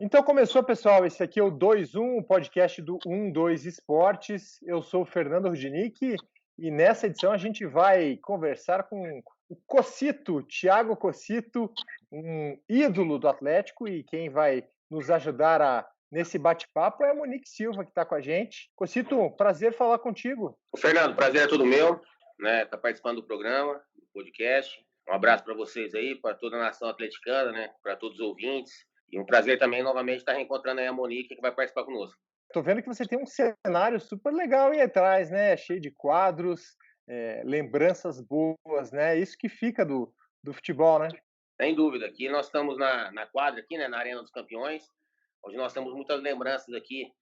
Então começou, pessoal. Esse aqui é o 2-1, o podcast do 1-2 Esportes. Eu sou o Fernando Rudinick e nessa edição a gente vai conversar com o Cocito, Thiago Cocito, um ídolo do Atlético, e quem vai nos ajudar nesse bate-papo é a Monique Silva, que está com a gente. Cocito, prazer falar contigo. Fernando, prazer é todo meu, né? Tá participando do programa, do podcast. Um abraço para vocês aí, para toda a nação atleticana, né? Para todos os ouvintes. E um prazer também, novamente, estar reencontrando aí a Monique, que vai participar conosco. Tô vendo que você tem um cenário super legal aí atrás, né? Cheio de quadros, lembranças boas, né? Isso que fica do futebol, né? Sem dúvida. Aqui nós estamos na quadra, aqui, né? Na Arena dos Campeões, onde nós temos muitas lembranças aqui,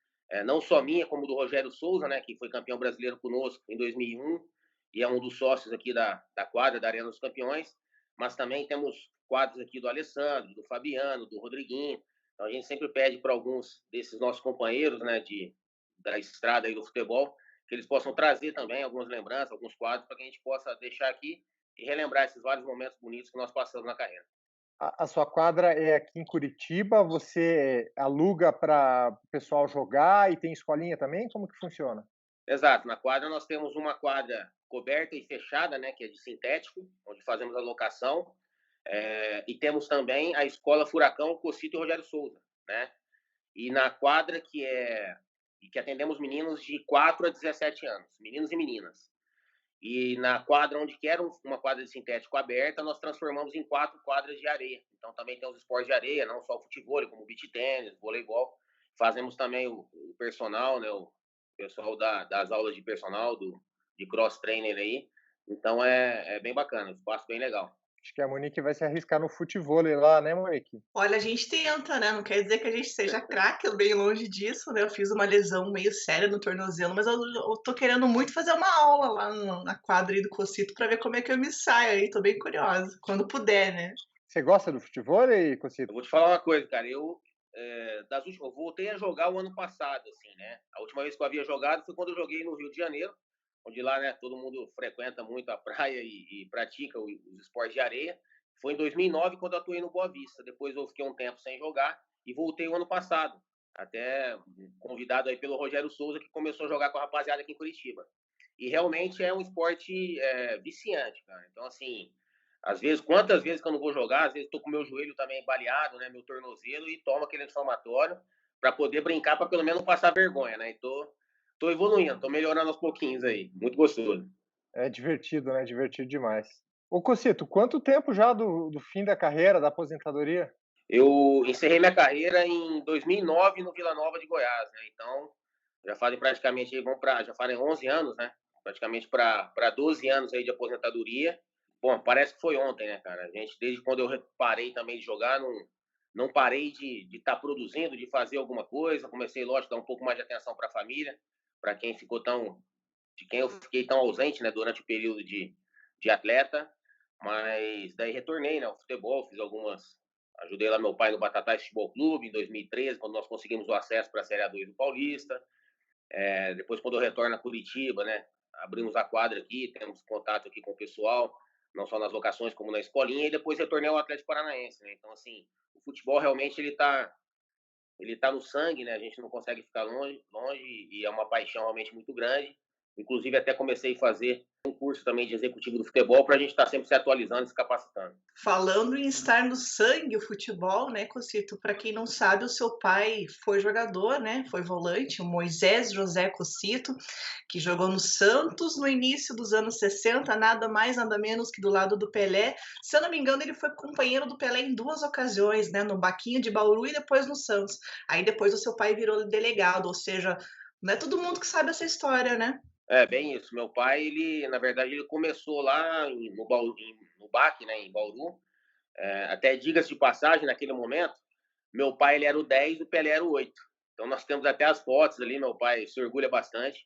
não só minha, como do Rogério Souza, né? Que foi campeão brasileiro conosco em 2001 e é um dos sócios aqui da quadra, da Arena dos Campeões. Mas também temos quadros aqui do Alessandro, do Fabiano, do Rodriguinho. Então a gente sempre pede para alguns desses nossos companheiros, né, da estrada aí do futebol, que eles possam trazer também algumas lembranças, alguns quadros, para que a gente possa deixar aqui e relembrar esses vários momentos bonitos que nós passamos na carreira. A sua quadra é aqui em Curitiba, você aluga para o pessoal jogar e tem escolinha também? Como que funciona? Exato, na quadra nós temos uma quadra coberta e fechada, né, que é de sintético, onde fazemos a locação, e temos também a Escola Furacão Cocito e Rogério Souza, né? E na quadra que atendemos meninos de 4 a 17 anos, meninos e meninas. E na quadra onde que era uma quadra de sintético aberta, nós transformamos em 4 quadras de areia. Então também tem os esportes de areia, não só o futebol, como o beach tênis, voleibol. Fazemos também o personal, né, o pessoal das aulas de personal, de cross trainer aí. Então é bem bacana, um espaço bem legal. Acho que a Monique vai se arriscar no futevôlei lá, né, Monique? Olha, a gente tenta, né, não quer dizer que a gente seja craque, bem longe disso, né, eu fiz uma lesão meio séria no tornozelo, mas eu tô querendo muito fazer uma aula lá na quadra aí do Cocito pra ver como é que eu me saio aí, tô bem curiosa, quando puder, né. Você gosta do futevôlei, Eu Cocito? vou te falar uma coisa, cara. Eu voltei a jogar o ano passado, assim, né? A última vez que eu havia jogado foi quando eu joguei no Rio de Janeiro, onde lá, né, todo mundo frequenta muito a praia e pratica os esportes de areia. Foi em 2009 quando eu atuei no Boa Vista. Depois eu fiquei um tempo sem jogar e voltei o ano passado, até convidado aí pelo Rogério Souza, que começou a jogar com a rapaziada aqui em Curitiba. E realmente é um esporte viciante, cara. Então, assim, às vezes, quantas vezes que eu não vou jogar, às vezes estou com meu joelho também baleado, né, meu tornozelo, e tomo aquele inflamatório para poder brincar, para pelo menos não passar vergonha, né? E tô evoluindo, tô melhorando aos pouquinhos aí. Muito gostoso. É divertido, né? Divertido demais. Ô, Cocito, quanto tempo já do fim da carreira, da aposentadoria? Eu encerrei minha carreira em 2009 no Vila Nova de Goiás, né? Então, já fazem praticamente, já fazem 11 anos, né? Praticamente para 12 anos aí de aposentadoria. Bom, parece que foi ontem, né, cara? A gente, desde quando eu parei também de jogar, não parei de estar produzindo, de fazer alguma coisa. Comecei, lógico, a dar um pouco mais de atenção para a família, para quem ficou de quem eu fiquei tão ausente, né, durante o período de atleta. Mas daí retornei, né, ao futebol, ajudei lá meu pai no Batatais Futebol Clube em 2013, quando nós conseguimos o acesso para a Série A2 do Paulista. Depois, quando eu retorno a Curitiba, né, abrimos a quadra aqui, temos contato aqui com o pessoal, não só nas locações como na escolinha, e depois retornei ao Atlético Paranaense, né? Então, assim, o futebol realmente ele tá no sangue, né? A gente não consegue ficar longe e é uma paixão realmente muito grande. Inclusive, até comecei a fazer um curso também de executivo do futebol para a gente estar sempre se atualizando e se capacitando. Falando em estar no sangue o futebol, né, Cocito, para quem não sabe, o seu pai foi jogador, né, foi volante, o Moisés José Cocito, que jogou no Santos no início dos anos 60, nada mais, nada menos que do lado do Pelé. Se eu não me engano, ele foi companheiro do Pelé em 2 ocasiões, né, no Baquinho de Bauru e depois no Santos. Aí depois o seu pai virou delegado, ou seja, não é todo mundo que sabe essa história, né? É, bem isso. Meu pai, na verdade, ele começou lá no BAC, né, em Bauru. Até diga-se de passagem, naquele momento, meu pai ele era o 10 e o Pelé era o 8. Então nós temos até as fotos ali, meu pai se orgulha bastante,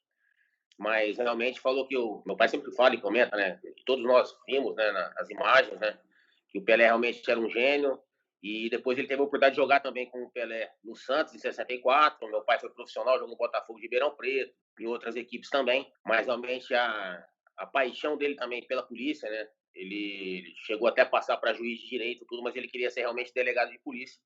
mas realmente falou meu pai sempre fala e comenta, né, que todos nós vimos, né, nas imagens, né, que o Pelé realmente era um gênio, e depois ele teve a oportunidade de jogar também com o Pelé no Santos, em 64, meu pai foi profissional, jogou no Botafogo de Ribeirão Preto, e outras equipes também, mas realmente a paixão dele também pela polícia, né, ele chegou até a passar para juiz de direito tudo, mas ele queria ser realmente delegado de polícia.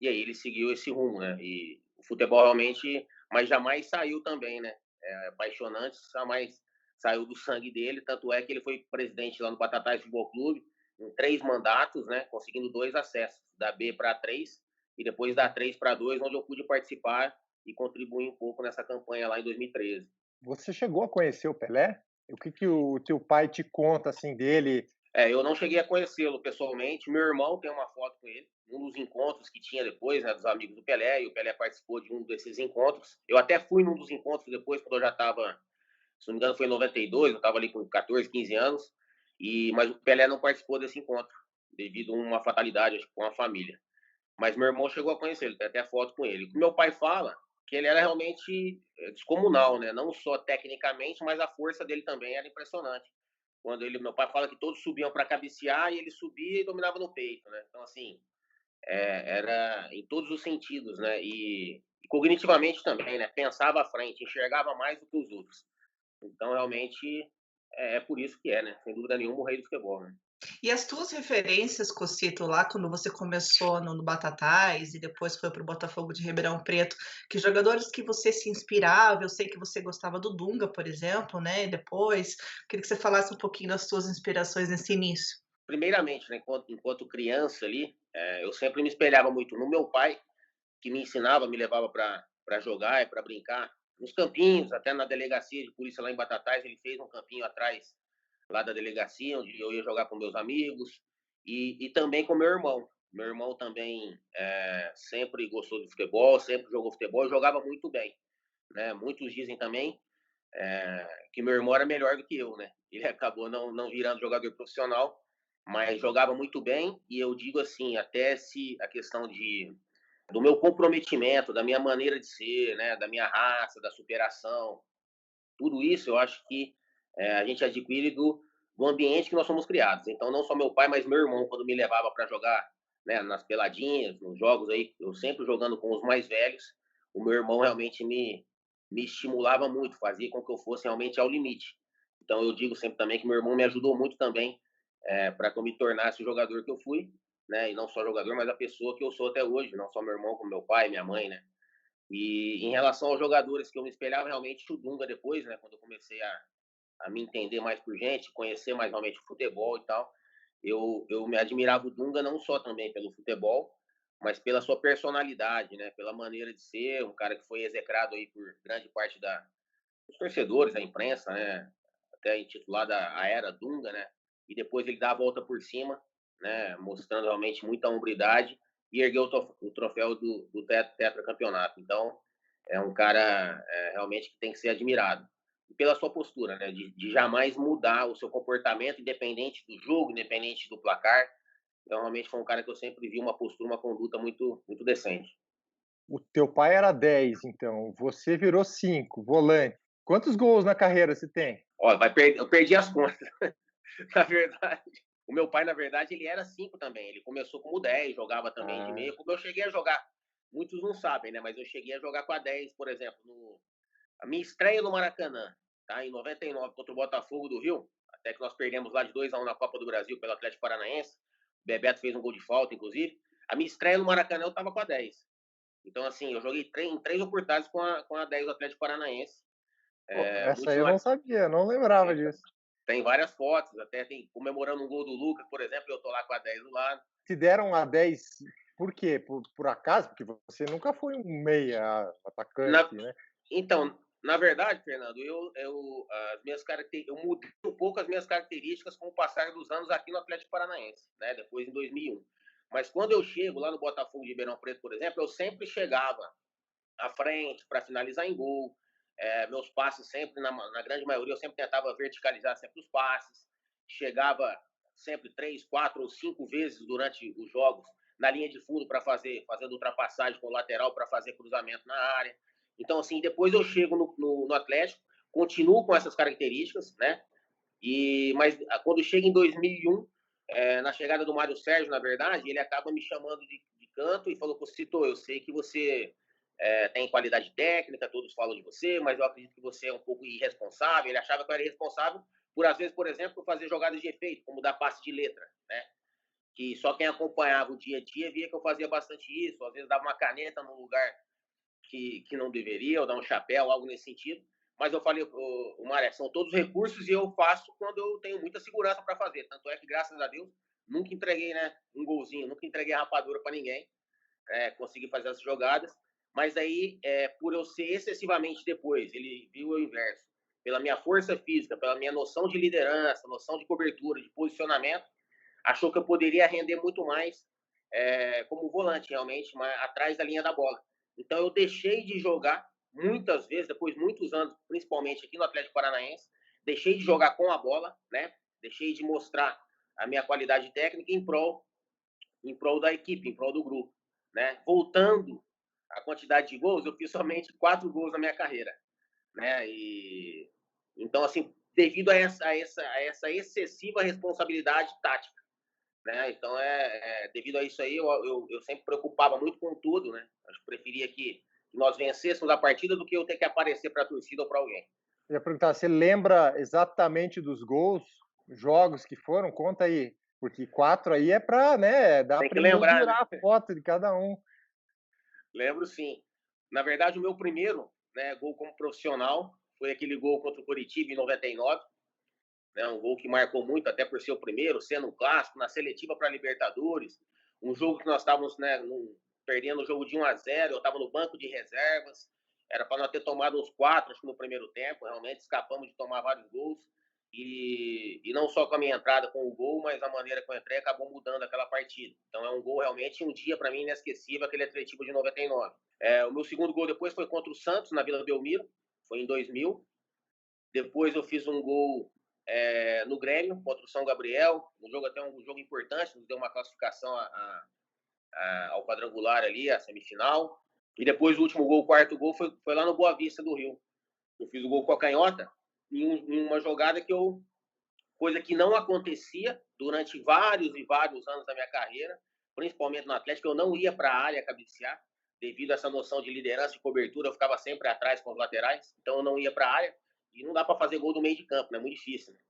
e aí ele seguiu esse rumo, né? E o futebol realmente, mas jamais saiu também, né? É apaixonante, jamais saiu do sangue dele, tanto é que ele foi presidente lá no Batatais Futebol Clube, em 3 mandatos, né? Conseguindo 2 acessos, da B para 3 e depois da 3 para 2, onde eu pude participar e contribuir um pouco nessa campanha lá em 2013. Você chegou a conhecer o Pelé? O que que o teu pai te conta assim dele? Eu não cheguei a conhecê-lo pessoalmente. Meu irmão tem uma foto com ele, um dos encontros que tinha depois, né, dos amigos do Pelé, e o Pelé participou de um desses encontros. Eu até fui num dos encontros depois, quando eu já estava, se não me engano, foi em 92, eu estava ali com 14, 15 anos, mas o Pelé não participou desse encontro, devido a uma fatalidade, acho que com a família. Mas meu irmão chegou a conhecer ele, tem até foto com ele. O que meu pai fala que ele era realmente descomunal, né? Não só tecnicamente, mas a força dele também era impressionante. Quando meu pai fala que todos subiam para cabecear e ele subia e dominava no peito, né? Então, assim, era em todos os sentidos, né? E cognitivamente também, né? Pensava à frente, enxergava mais do que os outros. Então, realmente, é por isso que né? Sem dúvida nenhuma, o rei do futebol, né? E as tuas referências, Cocito, lá quando você começou no Batatais e depois foi para o Botafogo de Ribeirão Preto, que jogadores que você se inspirava? Eu sei que você gostava do Dunga, por exemplo, né? E depois, queria que você falasse um pouquinho das tuas inspirações nesse início. Primeiramente, né, enquanto criança ali, eu sempre me espelhava muito no meu pai, que me ensinava, me levava para jogar e para brincar nos campinhos, até na delegacia de polícia lá em Batatais, ele fez um campinho atrás lá da delegacia, onde eu ia jogar com meus amigos e também com meu irmão. Meu irmão também sempre gostou de futebol, sempre jogou futebol e jogava muito bem, né? Muitos dizem também que meu irmão era melhor do que eu, né? Ele acabou não virando jogador profissional, mas jogava muito bem e eu digo assim, até se a questão do meu comprometimento, da minha maneira de ser, né, da minha raça, da superação, tudo isso eu acho que a gente adquire do ambiente que nós somos criados. Então, não só meu pai, mas meu irmão, quando me levava para jogar, né, nas peladinhas, nos jogos aí, eu sempre jogando com os mais velhos, o meu irmão realmente me estimulava muito, fazia com que eu fosse realmente ao limite. Então, eu digo sempre também que meu irmão me ajudou muito também para que eu me tornasse o jogador que eu fui, né? E não só jogador, mas a pessoa que eu sou até hoje, não só meu irmão, como meu pai, minha mãe, né? E em relação aos jogadores que eu me espelhava, realmente o Dunga depois, né? Quando eu comecei a me entender mais por gente, conhecer mais realmente o futebol e tal, eu me admirava o Dunga não só também pelo futebol, mas pela sua personalidade, né? Pela maneira de ser, um cara que foi execrado aí por grande parte dos torcedores, da imprensa, né? Até intitulada a Era Dunga, né? E depois ele dá a volta por cima, né? Mostrando realmente muita hombridade e ergueu o troféu do tetracampeonato. Então, é um cara realmente que tem que ser admirado. E pela sua postura, né? De jamais mudar o seu comportamento, independente do jogo, independente do placar. Então, realmente foi um cara que eu sempre vi uma postura, uma conduta muito, muito decente. O teu pai era 10, então, você virou 5, volante. Quantos gols na carreira você tem? Olha, eu perdi as contas. Na verdade, o meu pai, na verdade, ele era 5 também. Ele começou como 10, jogava também de Ah, meia. Como eu cheguei a jogar, muitos não sabem, né? Mas eu cheguei a jogar com a 10, por exemplo, a minha estreia no Maracanã, tá? Em 99, contra o Botafogo do Rio, até que nós perdemos lá de 2-1 na Copa do Brasil pelo Atlético Paranaense. O Bebeto fez um gol de falta, inclusive. A minha estreia no Maracanã eu tava com a 10. Então, assim, eu joguei em 3 oportunidades com a 10 do Atlético Paranaense. pô, essa Muitos aí eu não, não sabia, não lembrava então, disso. tem várias fotos, até tem comemorando um gol do Lucas, por exemplo, eu tô lá com a 10 do lado. Te deram a 10 por quê? Por acaso? Porque você nunca foi um meia Na, atacante, né? então, na verdade, Fernando, eu mudei um pouco as minhas características com o passar dos anos aqui no Atlético Paranaense, né? Depois em 2001. Mas quando eu chego lá no Botafogo de Ribeirão Preto, por exemplo, eu sempre chegava à frente para finalizar em gol. Meus passes sempre, na grande maioria, eu sempre tentava verticalizar sempre os passes. Chegava sempre 3, 4 ou 5 vezes durante os jogos na linha de fundo para fazendo ultrapassagem com o lateral para fazer cruzamento na área. Então, assim, depois eu chego no Atlético, continuo com essas características, né? Mas quando chega em 2001, na chegada do Mário Sérgio, na verdade, ele acaba me chamando de canto e falou: Cito, eu sei que você tem qualidade técnica, todos falam de você, mas eu acredito que você é um pouco irresponsável. Ele achava que eu era irresponsável por, às vezes, por exemplo, fazer jogadas de efeito, como dar passe de letra, né? que só quem acompanhava o dia a dia via que eu fazia bastante isso. Às vezes dava uma caneta num lugar que não deveria, ou dar um chapéu, algo nesse sentido. Mas eu falei, o Maré, são todos recursos e eu faço quando eu tenho muita segurança para fazer. Tanto é que, graças a Deus, nunca entreguei, né, um golzinho, nunca entreguei rapadura para ninguém. Consegui fazer essas jogadas. Mas aí, por eu ser excessivamente depois, ele viu o inverso. Pela minha força física, pela minha noção de liderança, noção de cobertura, de posicionamento, achou que eu poderia render muito mais como volante, realmente, atrás da linha da bola. Então, eu deixei de jogar muitas vezes, depois de muitos anos, principalmente aqui no Atlético Paranaense, deixei de jogar com a bola, né? Deixei de mostrar a minha qualidade técnica em prol da equipe, em prol do grupo, né? Voltando à quantidade de gols, eu fiz somente 4 gols na minha carreira, né? E então, assim, devido a essa excessiva responsabilidade tática, né? Então, devido a isso aí, eu sempre preocupava muito com tudo, né? Eu preferia que nós vencêssemos a partida do que eu ter que aparecer para a torcida ou para alguém. Eu ia perguntar, você lembra exatamente dos gols, jogos que foram? Conta aí, porque 4 aí é para, né, dar para lembrar, a foto de cada um. Lembro sim. Na verdade, o meu primeiro, né, gol como profissional foi aquele gol contra o Coritiba em 99. Né, um gol que marcou muito, até por ser o primeiro, sendo um clássico, na seletiva para Libertadores. Um jogo que nós estávamos, né, perdendo o jogo de 1-0, eu estava no banco de reservas. Era para nós ter tomado uns 4, acho que no primeiro tempo. Realmente escapamos de tomar vários gols. E não só com a minha entrada com o gol, mas a maneira que eu entrei acabou mudando aquela partida. Então é um gol realmente, um dia para mim inesquecível, aquele Atletiba de 99. O meu segundo gol depois foi contra o Santos, na Vila Belmiro, foi em 2000. Depois eu fiz um gol no Grêmio, contra o São Gabriel, um jogo até um jogo importante, nos deu uma classificação ao quadrangular ali, a semifinal. E depois o último gol, o quarto gol, foi lá no Boa Vista do Rio. Eu fiz o gol com a canhota, em uma jogada coisa que não acontecia durante vários e vários anos da minha carreira, principalmente no Atlético, eu não ia para a área cabecear, devido a essa noção de liderança e cobertura, eu ficava sempre atrás com os laterais, então eu não ia para a área, e não dá para fazer gol do meio de campo, né? É muito difícil, né?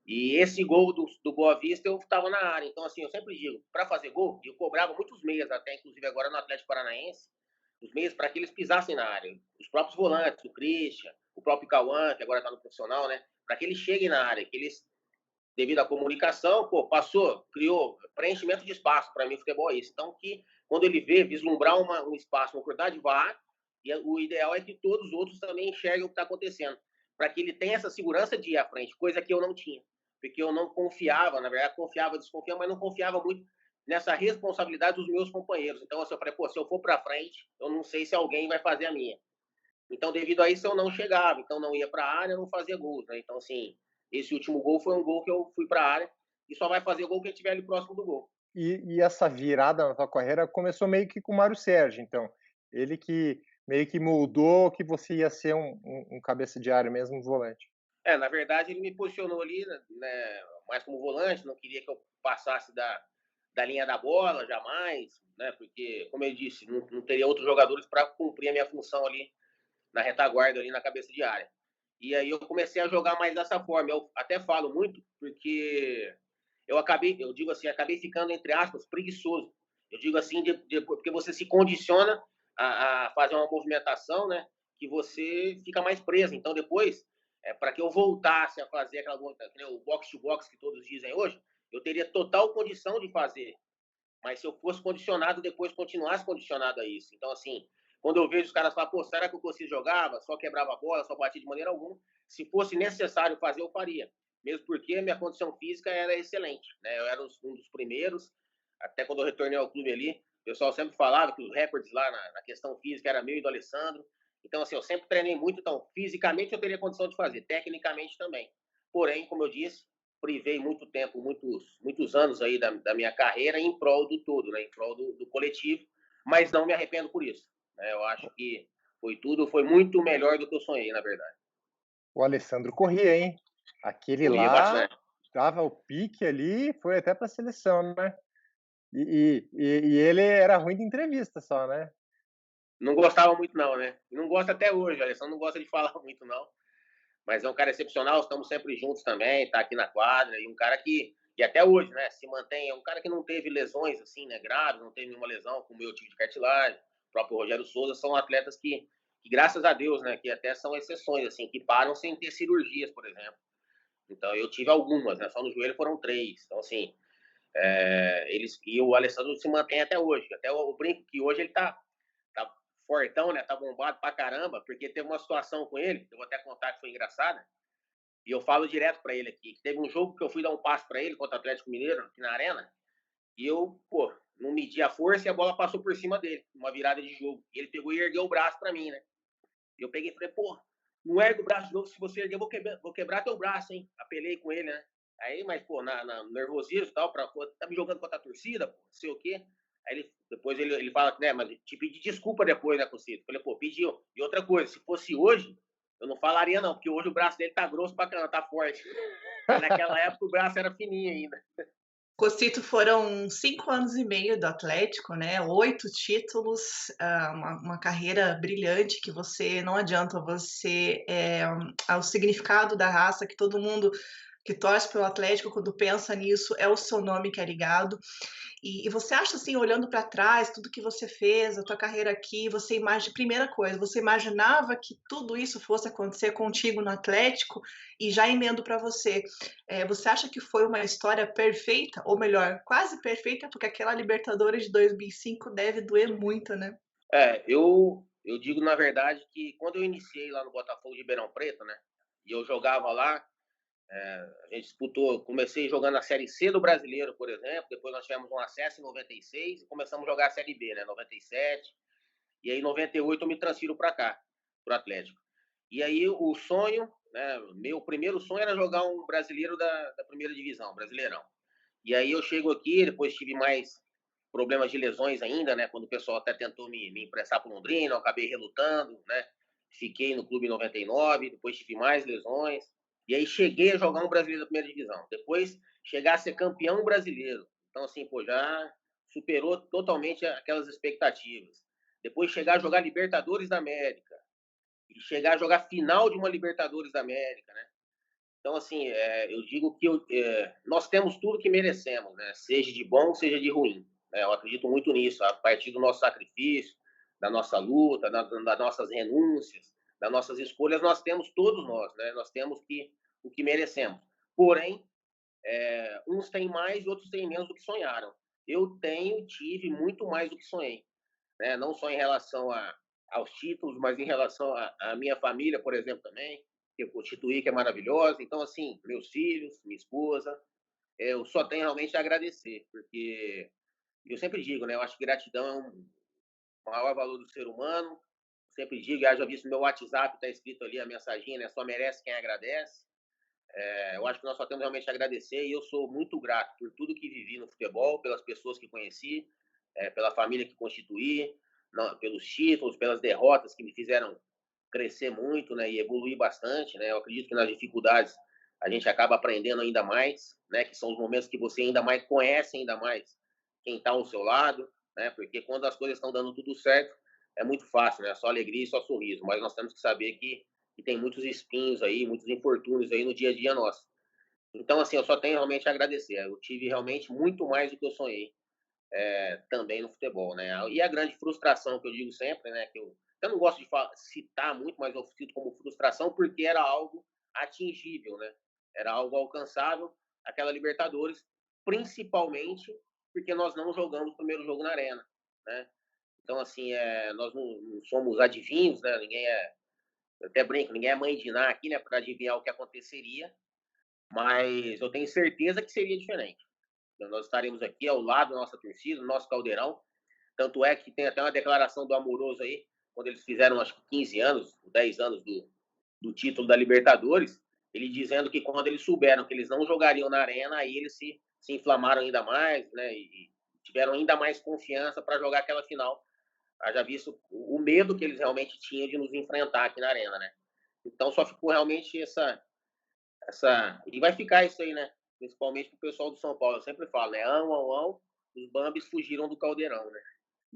E esse gol do Boa Vista, eu estava na área, então assim, eu sempre digo, para fazer gol, eu cobrava muitos meias até, inclusive agora no Atlético Paranaense, os meias para que eles pisassem na área, os próprios volantes, o Christian, o próprio Cauã, que agora está no profissional, né? Para que eles cheguem na área, que eles, devido à comunicação, passou, criou preenchimento de espaço. Para mim, futebol é isso. Então, que quando ele vê, vislumbrar um espaço, uma oportunidade, vá, e o ideal é que todos os outros também enxerguem o que está acontecendo, para que ele tenha essa segurança de ir à frente, coisa que eu não tinha, porque eu não confiava, na verdade, desconfiava, mas não confiava muito nessa responsabilidade dos meus companheiros. Então, assim, eu falei, se eu for para frente, eu não sei se alguém vai fazer a minha. Então, devido a isso, eu não chegava, então não ia para a área, não fazia gols, né? Então, assim, esse último gol foi um gol que eu fui para a área e só vai fazer gol quem estiver ali próximo do gol. E essa virada na tua carreira começou meio que com o Mário Sérgio, então. Ele que meio que moldou que você ia ser um cabeça de área mesmo, um volante. Na verdade, ele me posicionou ali, né, mais como volante, não queria que eu passasse da linha da bola, jamais, né? Porque, como eu disse, não teria outros jogadores para cumprir a minha função ali na retaguarda, ali na cabeça de área. E aí eu comecei a jogar mais dessa forma. Eu até falo muito porque eu digo assim, acabei ficando, entre aspas, preguiçoso. Eu digo assim, porque você se condiciona a fazer uma movimentação, né, que você fica mais preso. Então, depois, para que eu voltasse a fazer aquela o box-to-box que todos dizem hoje, eu teria total condição de fazer. Mas se eu fosse condicionado, depois continuasse condicionado a isso. Então, assim, quando eu vejo os caras falar, será que eu consigo jogava? Só quebrava a bola, só batia de maneira alguma. Se fosse necessário fazer, eu faria. Mesmo porque a minha condição física era excelente, né? Eu era um dos primeiros, até quando eu retornei ao clube ali, o pessoal sempre falava que os recordes lá na questão física era meu e do Alessandro. Então, assim, eu sempre treinei muito, então, fisicamente eu teria condição de fazer, tecnicamente também. Porém, como eu disse, privei muito tempo, muitos anos aí da minha carreira em prol do todo, né? Em prol do coletivo, mas não me arrependo por isso, né? Eu acho que foi muito melhor do que eu sonhei, na verdade. O Alessandro corria, hein? Aquele Corria lá bastante. dava o pique ali, foi até para a seleção, né? E ele era ruim de entrevista só, né? Não gostava muito não, né? Não gosta até hoje, o Alessandro não gosta de falar muito não. Mas é um cara excepcional, estamos sempre juntos também, tá aqui na quadra, e um cara que E até hoje, né, se mantém, é um cara que não teve lesões, assim, né, graves, não teve nenhuma lesão, como eu tive de cartilagem, o próprio Rogério Souza, são atletas que graças a Deus, né, que até são exceções, assim, que param sem ter cirurgias, por exemplo. Então, eu tive algumas, né, só no joelho foram 3. Então, assim, e o Alessandro se mantém até hoje. Até o brinco que hoje ele tá fortão, né, tá bombado pra caramba, porque teve uma situação com ele, eu vou até contar que foi engraçada, e eu falo direto para ele aqui, que teve um jogo que eu fui dar um passe para ele contra o Atlético Mineiro, aqui na Arena, e eu, pô, não medi a força e a bola passou por cima dele, uma virada de jogo. E ele pegou e ergueu o braço para mim, né? E eu peguei e falei, pô, não ergue o braço de novo, se você erguer, eu vou quebrar teu braço, hein? Apelei com ele, né? Aí, mas, pô, no nervosismo e tal, pô, tá me jogando contra a torcida, pô, não sei o quê. Aí depois ele fala, né, mas te pedi desculpa depois, né, Cocito? Falei, pô, pediu. E outra coisa, se fosse hoje, eu não falaria não, porque hoje o braço dele tá grosso pra caramba, tá forte. Mas naquela época o braço era fininho ainda. Cocito, foram 5 anos e meio do Atlético, né? 8 títulos, uma carreira brilhante que você não adianta você o significado da raça que todo mundo que torce pelo Atlético quando pensa nisso é o seu nome que é ligado. E você acha, assim, olhando para trás, tudo que você fez, a tua carreira aqui, primeira coisa, você imaginava que tudo isso fosse acontecer contigo no Atlético? E já emendo para você, você acha que foi uma história perfeita, ou melhor, quase perfeita, porque aquela Libertadores de 2005 deve doer muito, né? Eu digo, na verdade, que quando eu iniciei lá no Botafogo de Ribeirão Preto, né, e eu jogava lá, a gente disputou, comecei jogando a Série C do Brasileiro, por exemplo, depois nós tivemos um acesso em 96 e começamos a jogar a Série B, né, 97, e aí em 98 eu me transfiro para cá, para o Atlético. E aí o sonho, né, meu primeiro sonho era jogar um brasileiro da primeira divisão, Brasileirão. E aí eu chego aqui, depois tive mais problemas de lesões ainda, né, quando o pessoal até tentou me emprestar para o Londrina, eu acabei relutando, né, fiquei no clube em 99, depois tive mais lesões, e aí cheguei a jogar um brasileiro da primeira divisão. Depois chegar a ser campeão brasileiro. Então, assim, pô, já superou totalmente aquelas expectativas. Depois chegar a jogar Libertadores da América. E chegar a jogar final de uma Libertadores da América, né? Então, assim, eu digo que nós temos tudo que merecemos, né? Seja de bom, seja de ruim. Né? Eu acredito muito nisso, a partir do nosso sacrifício, da nossa luta, das nossas renúncias, das nossas escolhas, nós temos todos nós, né? Nós temos o que merecemos. Porém, uns têm mais e outros têm menos do que sonharam. Eu tive muito mais do que sonhei, né? Não só em relação aos títulos, mas em relação à minha família, por exemplo, também, que eu constituí, que é maravilhosa. Então, assim, meus filhos, minha esposa, eu só tenho realmente a agradecer, porque eu sempre digo, né? Eu acho que gratidão é o maior valor do ser humano. Sempre digo, já visto no meu WhatsApp, está escrito ali a mensagem, né? Só merece quem agradece. Eu acho que nós só temos realmente a agradecer e eu sou muito grato por tudo que vivi no futebol, pelas pessoas que conheci, pela família que constituí, não, pelos títulos, pelas derrotas que me fizeram crescer muito, né, e evoluir bastante, né? Eu acredito que nas dificuldades a gente acaba aprendendo ainda mais, né, que são os momentos que você ainda mais conhece ainda mais quem está ao seu lado, né? Porque quando as coisas estão dando tudo certo, é muito fácil, né? Só alegria e só sorriso, mas nós temos que saber que tem muitos espinhos aí, muitos infortúnios aí no dia a dia nosso. Então, assim, eu só tenho realmente a agradecer. Eu tive realmente muito mais do que eu sonhei também no futebol, né? E a grande frustração que eu digo sempre, né? Que eu não gosto de citar muito, mas eu cito como frustração porque era algo atingível, né? Era algo alcançável, aquela Libertadores, principalmente porque nós não jogamos o primeiro jogo na Arena, né? Então, assim, nós não somos adivinhos, né? Eu até brinco, ninguém é mãe de Ná aqui, né? Para adivinhar o que aconteceria, mas eu tenho certeza que seria diferente. Então, nós estaremos aqui ao lado da nossa torcida, do nosso caldeirão. Tanto é que tem até uma declaração do Amoroso aí, quando eles fizeram, acho que 15 anos, 10 anos do título da Libertadores, ele dizendo que quando eles souberam que eles não jogariam na Arena, aí eles se inflamaram ainda mais, né? E tiveram ainda mais confiança para jogar aquela final. Já visto o medo que eles realmente tinham de nos enfrentar aqui na Arena, né? Então só ficou realmente e vai ficar isso aí, né? Principalmente pro pessoal do São Paulo. Eu sempre falo, né? Os Bambis fugiram do caldeirão, né?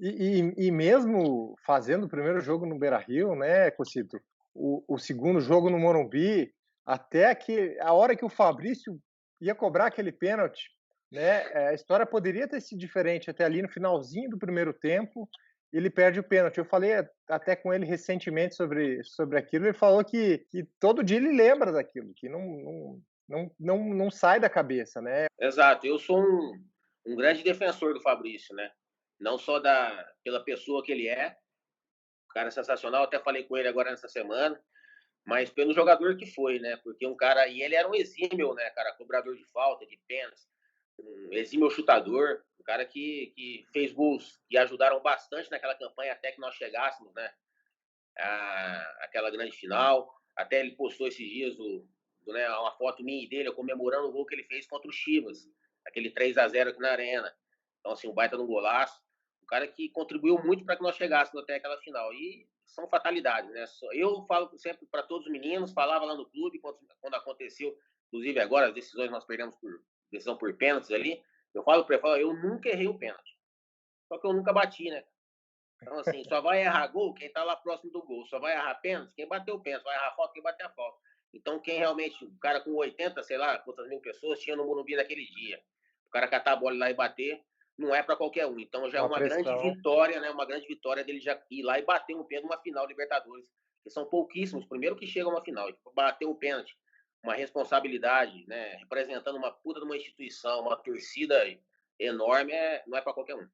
E mesmo fazendo o primeiro jogo no Beira-Rio, né, Cocito, o segundo jogo no Morumbi, até que a hora que o Fabrício ia cobrar aquele pênalti, né? A história poderia ter sido diferente até ali no finalzinho do primeiro tempo, ele perde o pênalti. Eu falei até com ele recentemente sobre aquilo, ele falou que todo dia ele lembra daquilo, que não sai da cabeça, né? Exato, eu sou um grande defensor do Fabrício, né? Não só pela pessoa que ele é, um cara sensacional, até falei com ele agora nessa semana, mas pelo jogador que foi, né? Porque um cara, e ele era um exímio, né, cara, cobrador de falta, de pênaltis, um exímio chutador, um cara que fez gols que ajudaram bastante naquela campanha até que nós chegássemos, né, aquela grande final. Até ele postou esses dias né, uma foto minha e dele comemorando o gol que ele fez contra o Chivas, aquele 3-0 aqui na Arena. Então, assim, um baita no golaço. Um cara que contribuiu muito para que nós chegássemos até aquela final. E são fatalidades, né? Eu falo sempre para todos os meninos, falava lá no clube quando aconteceu, inclusive agora as decisões nós perdemos por decisão por pênaltis ali. Eu falo para ele, eu nunca errei o pênalti. Só que eu nunca bati, né? Então, assim, só vai errar gol quem tá lá próximo do gol. Só vai errar pênalti quem bateu o pênalti. Vai errar falta quem bateu a falta. Então, quem realmente, o cara com 80, sei lá, quantas mil pessoas tinha no Morumbi naquele dia. O cara catar a bola lá e bater, não é para qualquer um. Então, já é Uma uma grande pressão. vitória, né? Uma grande vitória dele já ir lá e bater um pênalti numa final Libertadores. Que são pouquíssimos, primeiro que chegam a uma final. Bater um pênalti, uma responsabilidade, né? Representando uma puta de uma instituição, uma torcida enorme, não é para qualquer um.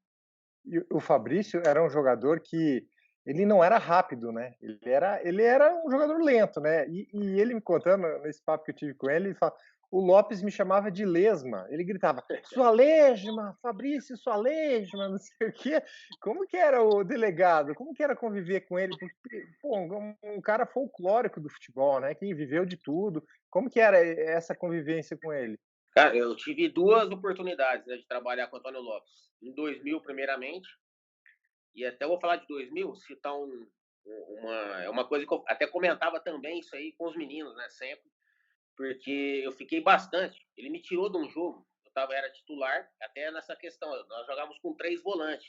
E o Fabrício era um jogador que ele não era rápido, né? Ele era um jogador lento, né? E ele me contando nesse papo que eu tive com ele, ele fala, o Lopes me chamava de lesma. Ele gritava, sua lesma, Fabrício, sua lesma, não sei o quê. Como que era o delegado? Como que era conviver com ele? Porque, pô, um cara folclórico do futebol, né? Que viveu de tudo. Como que era essa convivência com ele? Cara, eu tive duas oportunidades, né, de trabalhar com o Antônio Lopes. Em 2000, primeiramente, e até vou falar de 2000, citar é uma coisa que eu até comentava também isso aí com os meninos, né, sempre, porque eu fiquei bastante. Ele me tirou de um jogo, era titular, até nessa questão, nós jogávamos com 3 volantes,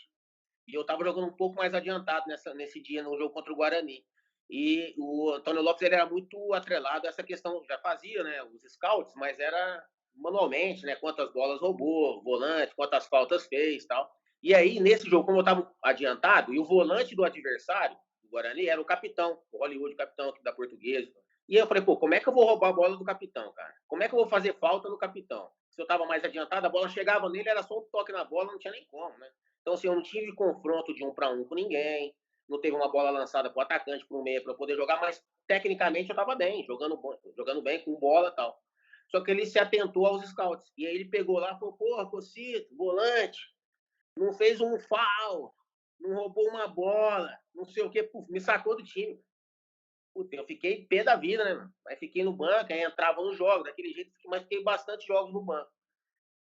e eu estava jogando um pouco mais adiantado nesse dia no jogo contra o Guarani. E o Antônio Lopes ele era muito atrelado a essa questão, já fazia, né, os scouts, mas era manualmente, né, quantas bolas roubou, volante, quantas faltas fez, tal. E aí nesse jogo, como eu estava adiantado, e o volante do adversário, do Guarani, era o capitão, o Hollywood, capitão aqui da Portuguesa. E eu falei, pô, como é que eu vou roubar a bola do capitão, cara? Como é que eu vou fazer falta no capitão? Se eu estava mais adiantado, a bola chegava nele, era só um toque na bola, não tinha nem como, né? Então, assim, eu não tive confronto de 1 para 1 com ninguém, não teve uma bola lançada para o atacante, para o meia, para eu poder jogar, mas tecnicamente eu estava bem, jogando bem, com bola e tal. Só que ele se atentou aos scouts. E aí ele pegou lá e falou: porra, Cocito, volante, não fez um foul, não roubou uma bola, não sei o quê, puf, me sacou do time. Puta, eu fiquei pé da vida, né, mano? Aí fiquei no banco, aí entrava no jogo, daquele jeito, mas fiquei bastante jogos no banco.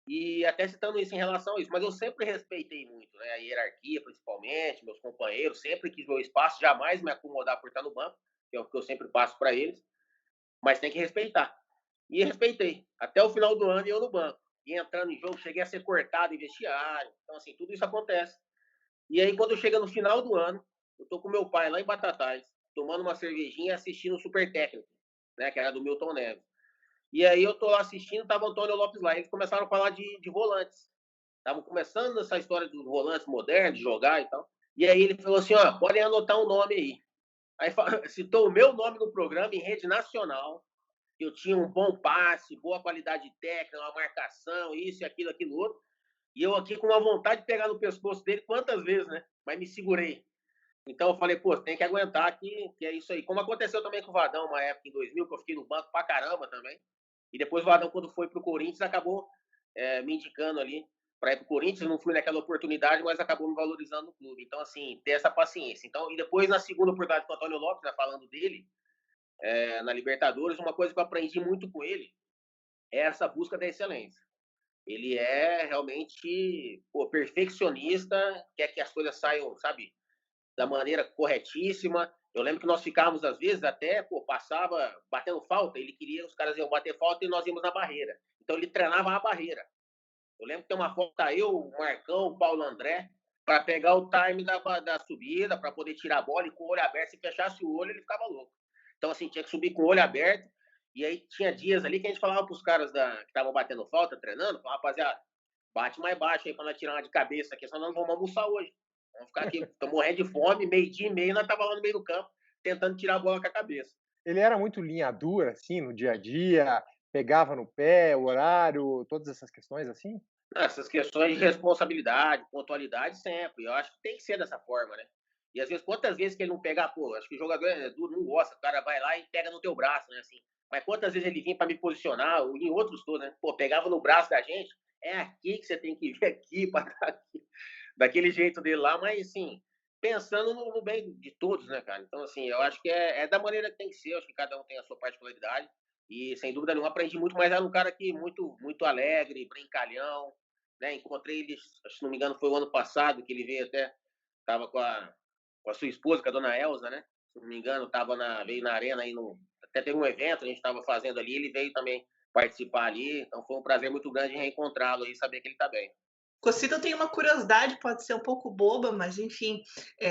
E até citando isso em relação a isso, mas eu sempre respeitei muito, né, a hierarquia, principalmente, meus companheiros, sempre quis meu espaço, jamais me acomodar por estar no banco, que é o que eu sempre passo para eles, mas tem que respeitar. E respeitei, até o final do ano e eu no banco. E entrando em jogo, cheguei a ser cortado em vestiário, então assim, tudo isso acontece. E aí quando chega no final do ano, eu tô com meu pai lá em Batatais, tomando uma cervejinha e assistindo o Super Técnico, né, que era do Milton Neves. E aí eu tô lá assistindo, tava o Antônio Lopes lá, eles começaram a falar de volantes. Estavam começando essa história dos volantes modernos, de jogar e tal. E aí ele falou assim, ó, podem anotar um nome aí. Aí citou o meu nome no programa em rede nacional, que eu tinha um bom passe, boa qualidade técnica, uma marcação, isso e aquilo, aquilo outro. E eu aqui com uma vontade de pegar no pescoço dele quantas vezes, né? Mas me segurei. Então eu falei, pô, tem que aguentar que é isso aí. Como aconteceu também com o Vadão, uma época em 2000, que eu fiquei no banco pra caramba também. E depois o Vadão, quando foi pro Corinthians, acabou me indicando ali para ir pro Corinthians. Não fui naquela oportunidade, mas acabou me valorizando no clube. Então, assim, ter essa paciência. Então, e depois, na segunda oportunidade com o Antônio Lopes, né, falando dele, na Libertadores, uma coisa que eu aprendi muito com ele é essa busca da excelência. Ele é realmente perfeccionista, quer que as coisas saiam, sabe, da maneira corretíssima. Eu lembro que nós ficávamos, às vezes, até, passava batendo falta, ele queria, os caras iam bater falta e nós íamos na barreira. Então ele treinava a barreira. Eu lembro que tem uma foto, eu, o Marcão, o Paulo André, para pegar o time da subida, para poder tirar a bola e com o olho aberto, se fechasse o olho, ele ficava louco. Então, assim, tinha que subir com o olho aberto E aí tinha dias ali que a gente falava pros caras que estavam batendo falta, treinando, falava, rapaziada, bate mais baixo aí pra nós tirar uma de cabeça aqui, senão nós não vamos almoçar hoje. Vamos ficar aqui, tô morrendo de fome, meio-dia e meio, nós tava lá no meio do campo, tentando tirar a bola com a cabeça. Ele era muito linha dura, assim, no dia a dia, pegava no pé, o horário, todas essas questões assim? Essas questões de responsabilidade, pontualidade, sempre. Eu acho que tem que ser dessa forma, né? E às vezes, quantas vezes que ele não pegar, pô, acho que o jogador é duro, não gosta, o cara vai lá e pega no teu braço, né? Assim, mas quantas vezes ele vinha para me posicionar, ou em outros todos, né? Pô, pegava no braço da gente, é aqui que você tem que vir aqui, para estar aqui, daquele jeito dele lá, mas assim, pensando no bem de todos, né, cara? Então, assim, eu acho que é da maneira que tem que ser, eu acho que cada um tem a sua particularidade, e sem dúvida nenhuma aprendi muito, mas era um cara que muito alegre, brincalhão, né? Encontrei ele, se não me engano, foi o ano passado que ele veio até, estava com a sua esposa, com a dona Elza, né? Se não me engano, veio na arena aí até teve um evento, a gente estava fazendo ali, ele veio também participar ali, então foi um prazer muito grande reencontrá-lo e saber que ele está bem. Cocida, eu tenho uma curiosidade, pode ser um pouco boba, mas enfim,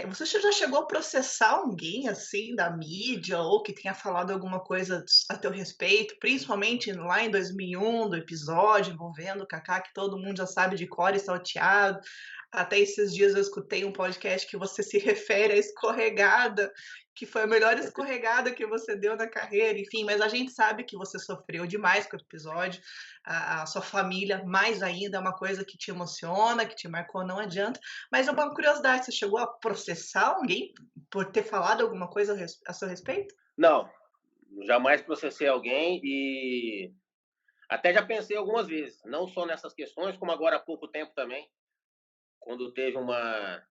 você já chegou a processar alguém, assim, da mídia ou que tenha falado alguma coisa a teu respeito, principalmente lá em 2001, do episódio envolvendo o Kaká, que todo mundo já sabe de cor e salteado. Até esses dias eu escutei um podcast que você se refere à escorregada, que foi a melhor escorregada que você deu na carreira, enfim, mas a gente sabe que você sofreu demais com o episódio, a sua família mais ainda, é uma coisa que te emociona, que te marcou, não adianta. Mas é uma curiosidade, você chegou a processar alguém por ter falado alguma coisa a seu respeito? Não, jamais processei alguém e até já pensei algumas vezes, não só nessas questões, como agora há pouco tempo também, quando teve uma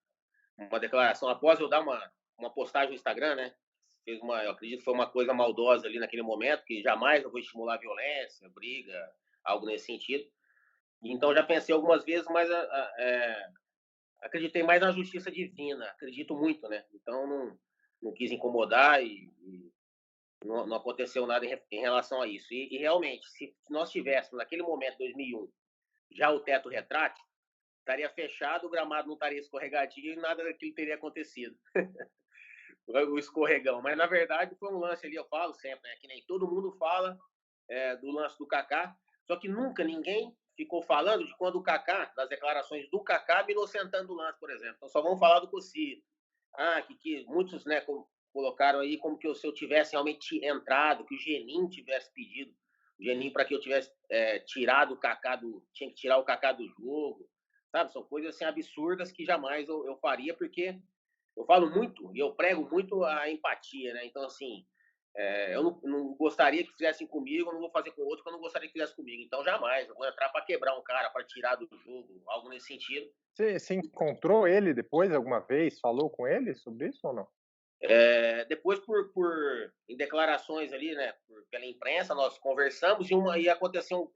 declaração, após eu dar uma postagem no Instagram, né? Eu acredito que foi uma coisa maldosa ali naquele momento, que jamais eu vou estimular violência, briga, algo nesse sentido. Então já pensei algumas vezes, mas acreditei mais na justiça divina, acredito muito, né? Então não quis incomodar e não aconteceu nada em relação a isso. E realmente, se nós tivéssemos naquele momento, 2001, já o teto retrátil, estaria fechado, o gramado não estaria escorregadio e nada daquilo teria acontecido. O escorregão. Mas, na verdade, foi um lance ali, eu falo sempre, né, que nem todo mundo fala do lance do Kaká, só que nunca ninguém ficou falando de quando o Kaká, das declarações do Kaká, me inocentando o lance, por exemplo. Então, só vamos falar do Cocito. Que muitos, né, colocaram aí como que se eu tivesse realmente entrado, que o Geninho tivesse pedido, o Geninho para que eu tivesse tirado o Kaká tinha que tirar o Kaká do jogo, sabe? São coisas assim absurdas que jamais eu faria, porque eu falo muito e eu prego muito a empatia, né? Então, assim, eu não gostaria que fizessem comigo, eu não vou fazer com outro que eu não gostaria que fizesse comigo. Então, jamais. Eu vou entrar para quebrar um cara, para tirar do jogo, algo nesse sentido. Você encontrou ele depois alguma vez? Falou com ele sobre isso ou não? Depois, em declarações ali, né, pela imprensa, nós conversamos e aconteceu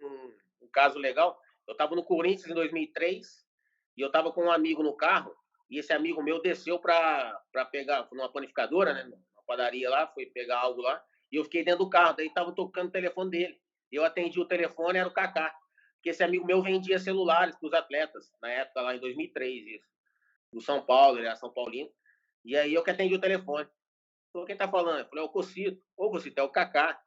um caso legal. Eu estava no Corinthians em 2003 e eu estava com um amigo no carro e esse amigo meu desceu para pegar numa panificadora, né, numa padaria lá, foi pegar algo lá e eu fiquei dentro do carro. Daí estava tocando o telefone dele. Eu atendi o telefone, era o Kaká, porque esse amigo meu vendia celulares para os atletas na época lá em 2003, isso, do São Paulo, ele era São Paulino. E aí eu que atendi o telefone. Falou, quem tá falando? Eu falei, é o Cocito. Ô, Cocito, é o Kaká.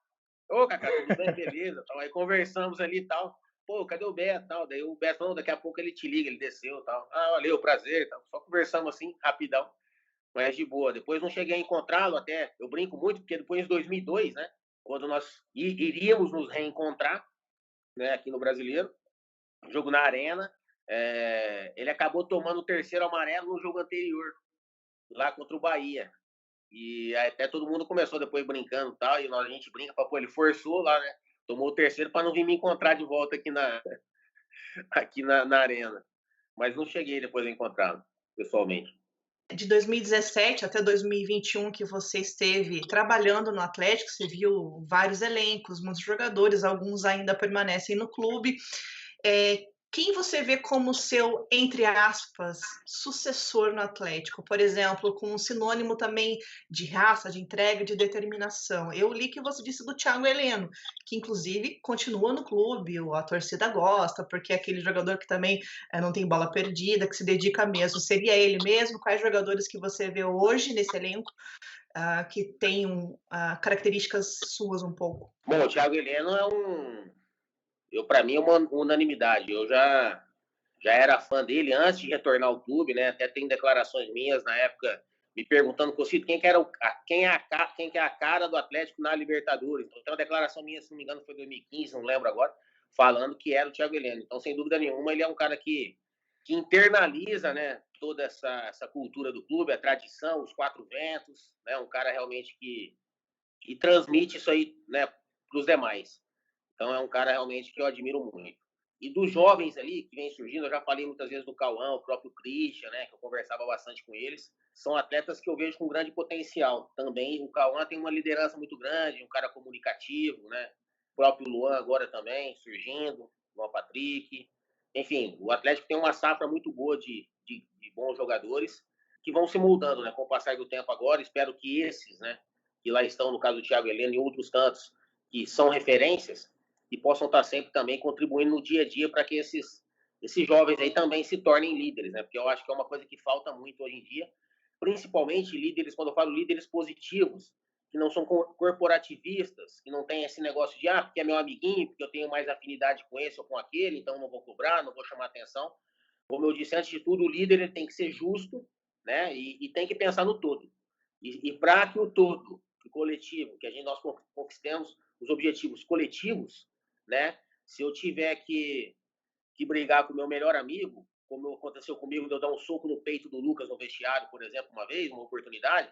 Ô, Kaká, tudo bem? Beleza. Aí conversamos ali e tal. Pô, cadê o Beto? Tal. Daí o Beto falou, daqui a pouco ele te liga, ele desceu e tal. Valeu, prazer. Tal. Só conversamos assim, rapidão. Mas de boa. Depois não cheguei a encontrá-lo até. Eu brinco muito, porque depois em 2002, né? Quando nós iríamos nos reencontrar, né, aqui no Brasileiro, jogo na Arena, ele acabou tomando o terceiro amarelo no jogo anterior, lá contra o Bahia. E até todo mundo começou depois brincando e tal, e a gente brinca, pô, ele forçou lá, né? Tomou o terceiro para não vir me encontrar de volta aqui na arena. Mas não cheguei depois a encontrá-lo, pessoalmente. De 2017 até 2021 que você esteve trabalhando no Atlético, você viu vários elencos, muitos jogadores, alguns ainda permanecem no clube. Quem você vê como seu, entre aspas, sucessor no Atlético? Por exemplo, com um sinônimo também de raça, de entrega, de determinação. Eu li que você disse do Thiago Heleno, que inclusive continua no clube, a torcida gosta, porque é aquele jogador que também não tem bola perdida, que se dedica mesmo. Seria ele mesmo? Quais jogadores que você vê hoje nesse elenco que tem características suas um pouco? Bom, o Thiago Heleno para mim é uma unanimidade. Eu já era fã dele antes de retornar ao clube, né? Até tem declarações minhas na época me perguntando quem que era quem que é a cara do Atlético na Libertadores. Então, tem uma declaração minha, se não me engano, foi 2015, não lembro agora, falando que era o Thiago Heleno. Então, sem dúvida nenhuma, ele é um cara que internaliza, né, toda essa cultura do clube, a tradição, os quatro ventos, né? Um cara realmente que transmite isso aí, né, para os demais. Então é um cara realmente que eu admiro muito. E dos jovens ali que vem surgindo, eu já falei muitas vezes do Cauã, o próprio Christian, né, que eu conversava bastante com eles, são atletas que eu vejo com grande potencial. Também o Cauã tem uma liderança muito grande, um cara comunicativo, né? O próprio Luan agora também surgindo, Luan Patrick. Enfim, o Atlético tem uma safra muito boa de bons jogadores que vão se moldando, né, com o passar do tempo agora. Espero que esses, né, que lá estão, no caso do Thiago Heleno e outros tantos, que são referências, e possam estar sempre também contribuindo no dia a dia para que esses jovens aí também se tornem líderes, né? Porque eu acho que é uma coisa que falta muito hoje em dia, principalmente líderes, quando eu falo líderes positivos, que não são corporativistas, que não tem esse negócio de, porque é meu amiguinho, porque eu tenho mais afinidade com esse ou com aquele, então não vou cobrar, não vou chamar atenção. Como eu disse antes de tudo, o líder ele tem que ser justo, né? E tem que pensar no todo. E para que o todo, o coletivo, que nós conquistemos os objetivos coletivos, né? Se eu tiver que brigar com o meu melhor amigo, como aconteceu comigo, de eu dar um soco no peito do Lucas no vestiário, por exemplo, uma vez, uma oportunidade,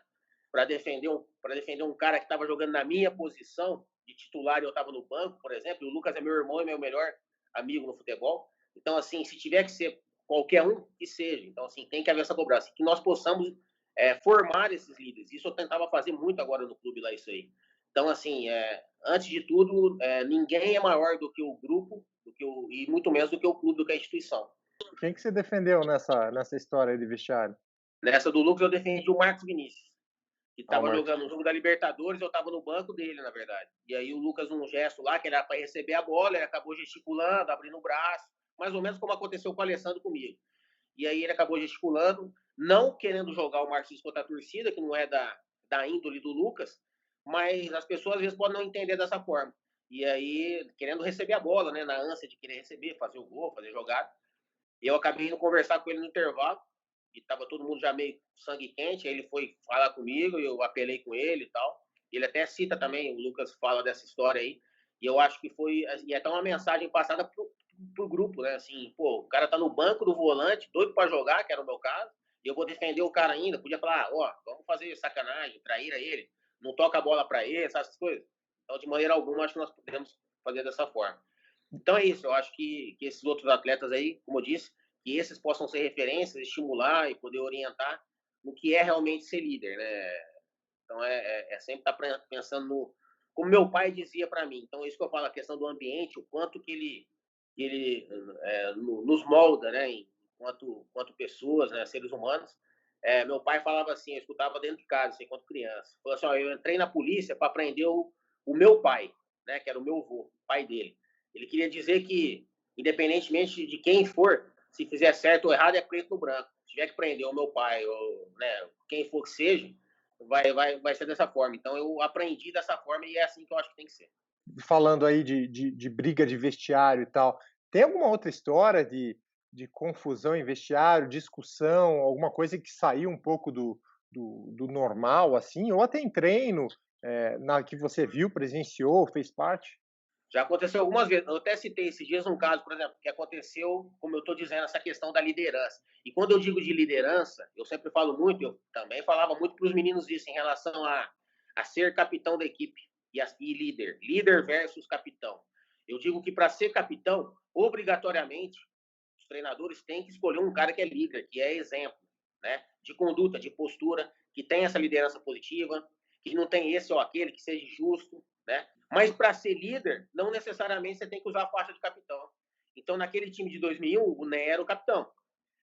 para defender um cara que estava jogando na minha posição de titular e eu estava no banco, por exemplo, e o Lucas é meu irmão e meu melhor amigo no futebol. Então, assim, se tiver que ser qualquer um, que seja. Então, assim, tem que haver essa cobrança. Que nós possamos formar esses líderes. Isso eu tentava fazer muito agora no clube lá, isso aí. Então, assim, antes de tudo, ninguém é maior do que o grupo, e muito menos do que o clube, do que a instituição. Quem que você defendeu nessa história aí de vestiário? Nessa do Lucas, eu defendi o Marcos Vinícius, que estava Marcos. jogando o jogo da Libertadores, eu estava no banco dele, na verdade. E aí o Lucas, um gesto lá, que era para receber a bola, ele acabou gesticulando, abrindo o braço, mais ou menos como aconteceu com o Alessandro comigo. E aí ele acabou gesticulando, não querendo jogar o Marcos contra a torcida, que não é da índole do Lucas, mas as pessoas às vezes podem não entender dessa forma. E aí, querendo receber a bola, né, na ânsia de querer receber, fazer o gol, fazer jogada. E eu acabei indo conversar com ele no intervalo, e estava todo mundo já meio sangue quente, aí ele foi falar comigo, e eu apelei com ele e tal. Ele até cita também, o Lucas fala dessa história aí, e eu acho que foi, e até uma mensagem passada pro grupo, né, assim, pô, o cara tá no banco do volante, doido para jogar, que era o meu caso, e eu vou defender o cara ainda, podia falar, vamos fazer sacanagem, trair a ele, não toca a bola para ele, essas coisas. Então, de maneira alguma, acho que nós podemos fazer dessa forma. Então é isso, eu acho que esses outros atletas aí, como eu disse, que esses possam ser referências, estimular e poder orientar no que é realmente ser líder, né? Então é sempre estar pensando no, como meu pai dizia para mim. Então é isso que eu falo, a questão do ambiente, o quanto que ele nos molda, né? Enquanto pessoas, né? Seres humanos. Meu pai falava assim, eu escutava dentro de casa, assim, enquanto criança. Falou assim, eu entrei na polícia para prender o meu pai, né? Que era o meu avô, pai dele. Ele queria dizer que, independentemente de quem for, se fizer certo ou errado, é preto no branco. Se tiver que prender o meu pai, ou né, quem for que seja, vai ser dessa forma. Então, eu aprendi dessa forma e é assim que eu acho que tem que ser. Falando aí de briga de vestiário e tal, tem alguma outra história de confusão em vestiário, discussão, alguma coisa que saiu um pouco do normal, assim, ou até em treino, que você viu, presenciou, fez parte? Já aconteceu algumas vezes. Eu até citei esses dias um caso, por exemplo, que aconteceu, como eu estou dizendo, essa questão da liderança. E quando eu digo de liderança, eu sempre falo muito, eu também falava muito para os meninos isso, em relação a ser capitão da equipe e líder. Líder versus capitão. Eu digo que para ser capitão, obrigatoriamente, os treinadores têm que escolher um cara que é líder, que é exemplo, né? De conduta, de postura, que tem essa liderança positiva, que não tem esse ou aquele, que seja justo, né? Mas para ser líder, não necessariamente você tem que usar a faixa de capitão. Então, naquele time de 2001, o Né era o capitão.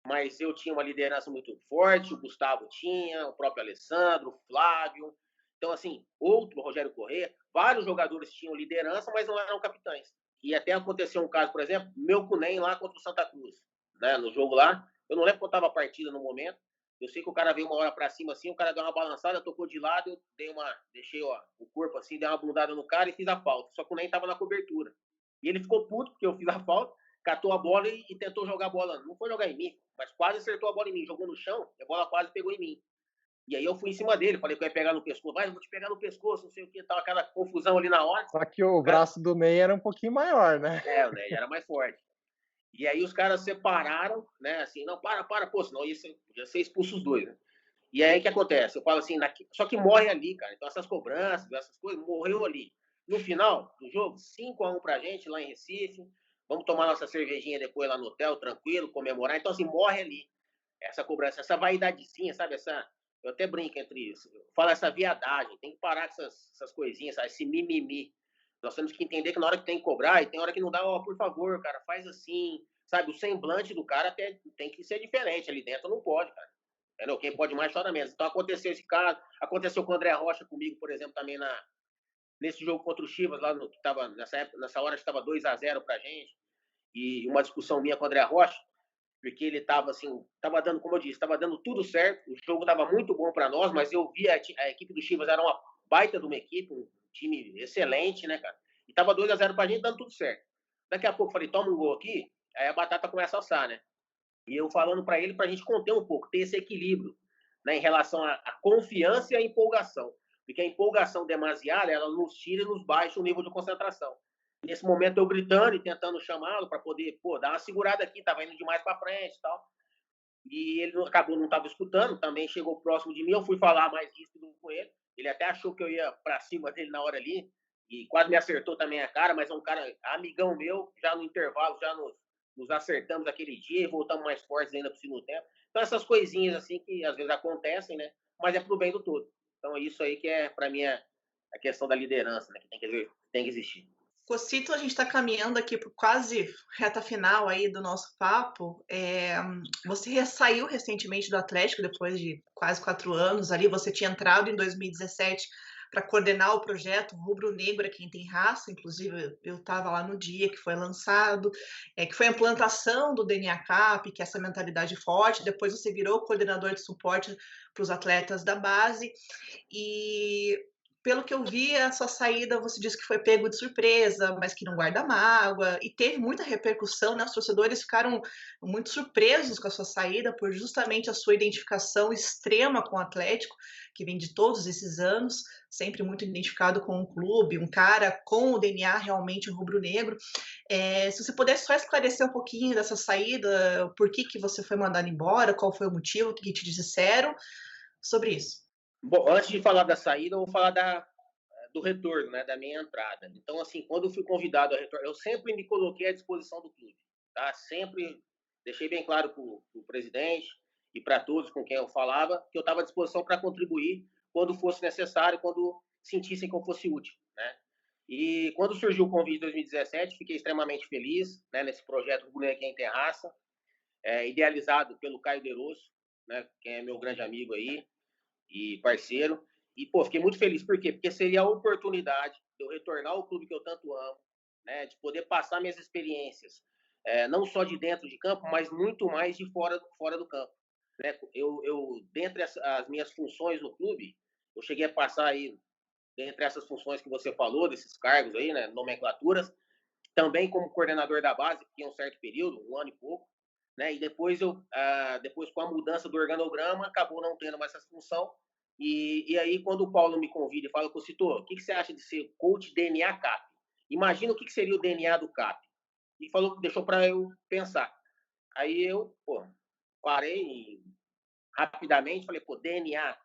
Mas eu tinha uma liderança muito forte, o Gustavo tinha, o próprio Alessandro, o Flávio. Então, assim, o Rogério Corrêa, vários jogadores tinham liderança, mas não eram capitães. E até aconteceu um caso, por exemplo, meu com o Ney lá contra o Santa Cruz, né, no jogo lá. Eu não lembro quanto estava a partida no momento, Eu sei que o cara veio uma hora para cima assim, o cara deu uma balançada, tocou de lado, eu deixei o corpo assim, dei uma bundada no cara e fiz a falta. Só que o Ney tava na cobertura. E ele ficou puto porque eu fiz a falta, catou a bola e tentou jogar a bola. Não foi jogar em mim, mas quase acertou a bola em mim. Jogou no chão e a bola quase pegou em mim. E aí eu fui em cima dele, falei que eu ia pegar no pescoço. Vai, eu vou te pegar no pescoço, não sei o que, tava aquela confusão ali na hora. Só que o braço do Ney era um pouquinho maior, né? O Ney era mais forte. E aí os caras separaram, né? Assim, não, pô, senão ia ser expulso os dois, né? E aí o que acontece? Eu falo assim, só que morre ali, cara. Então essas cobranças, essas coisas, morreu ali. No final do jogo, 5-1 pra gente lá em Recife. Vamos tomar nossa cervejinha depois lá no hotel, tranquilo, comemorar. Então, assim, morre ali. Essa cobrança, essa vaidadezinha, sabe? Eu até brinco entre isso. Fala essa viadagem. Tem que parar com essas coisinhas, sabe? Esse mimimi. Nós temos que entender que na hora que tem que cobrar, e tem hora que não dá, por favor, cara, faz assim. Sabe? O semblante do cara tem que ser diferente. Ali dentro não pode, cara. Entendeu? Quem pode mais chora menos. Então aconteceu esse caso. Aconteceu com o André Rocha comigo, por exemplo, também nesse jogo contra o Chivas, lá que tava, nessa hora estava 2-0 pra gente. E uma discussão minha com o André Rocha, porque ele estava assim, estava dando, como eu disse, estava dando tudo certo. O jogo estava muito bom para nós, mas eu vi a equipe do Chivas era uma baita de uma equipe, um time excelente, né, cara? E tava 2-0 pra gente, dando tudo certo. Daqui a pouco eu falei, toma um gol aqui, aí a batata começa a assar, né? E eu falando para ele, para a gente conter um pouco, ter esse equilíbrio, né, em relação à confiança e à empolgação. Porque a empolgação demasiada, ela nos tira e nos baixa o nível de concentração. Nesse momento, eu gritando e tentando chamá-lo para poder, dar uma segurada aqui, estava indo demais para frente e tal. E ele acabou, não estava escutando, também chegou próximo de mim, eu fui falar mais ríspido com ele. Ele até achou que eu ia para cima dele na hora ali, e quase me acertou também a cara, mas é um cara amigão meu, já no intervalo, já nos acertamos aquele dia e voltamos mais fortes ainda pro segundo tempo. Então, essas coisinhas assim que às vezes acontecem, né? Mas é pro bem do todo. Então, é isso aí que é, para mim, a questão da liderança, né? Que tem que existir. Cocito, a gente está caminhando aqui por quase reta final aí do nosso papo. Você saiu recentemente do Atlético, depois de quase 4 anos ali. Você tinha entrado em 2017 para coordenar o projeto Rubro Negro é Quem Tem Raça. Inclusive, eu estava lá no dia que foi lançado, que foi a implantação do DNA CAP, que é essa mentalidade forte. Depois você virou coordenador de suporte para os atletas da base. E pelo que eu vi, a sua saída, você disse que foi pego de surpresa, mas que não guarda mágoa, e teve muita repercussão, né? Os torcedores ficaram muito surpresos com a sua saída, por justamente a sua identificação extrema com o Atlético, que vem de todos esses anos, sempre muito identificado com o clube, um cara com o DNA realmente rubro-negro. Se você pudesse só esclarecer um pouquinho dessa saída, por que você foi mandado embora, qual foi o motivo, o que te disseram sobre isso. Bom, antes de falar da saída, eu vou falar do retorno, né, da minha entrada. Então, assim, quando eu fui convidado a retornar, eu sempre me coloquei à disposição do clube, tá? Sempre deixei bem claro para o presidente e para todos com quem eu falava que eu estava à disposição para contribuir quando fosse necessário, quando sentissem que eu fosse útil, né? E quando surgiu o convite em 2017, fiquei extremamente feliz, né, nesse projeto Rubro Negro Quem Tem Raça, idealizado pelo Caio Derosso, né, que é meu grande amigo aí e parceiro. E, fiquei muito feliz. Por quê? Porque seria a oportunidade de eu retornar ao clube que eu tanto amo, né? De poder passar minhas experiências, não só de dentro de campo, mas muito mais de fora do campo. Né? Dentre as minhas funções no clube, eu cheguei a passar aí, dentre essas funções que você falou, desses cargos aí, né? Nomenclaturas, também como coordenador da base, que tinha um certo período, 1 ano e pouco. Né? E depois, depois com a mudança do organograma, acabou não tendo mais essa função. E aí, quando o Paulo me convida e fala, Cocito, o que você acha de ser coach DNA CAP? Imagina o que seria o DNA do CAP. E falou, deixou para eu pensar. Aí eu, parei rapidamente, falei, DNA,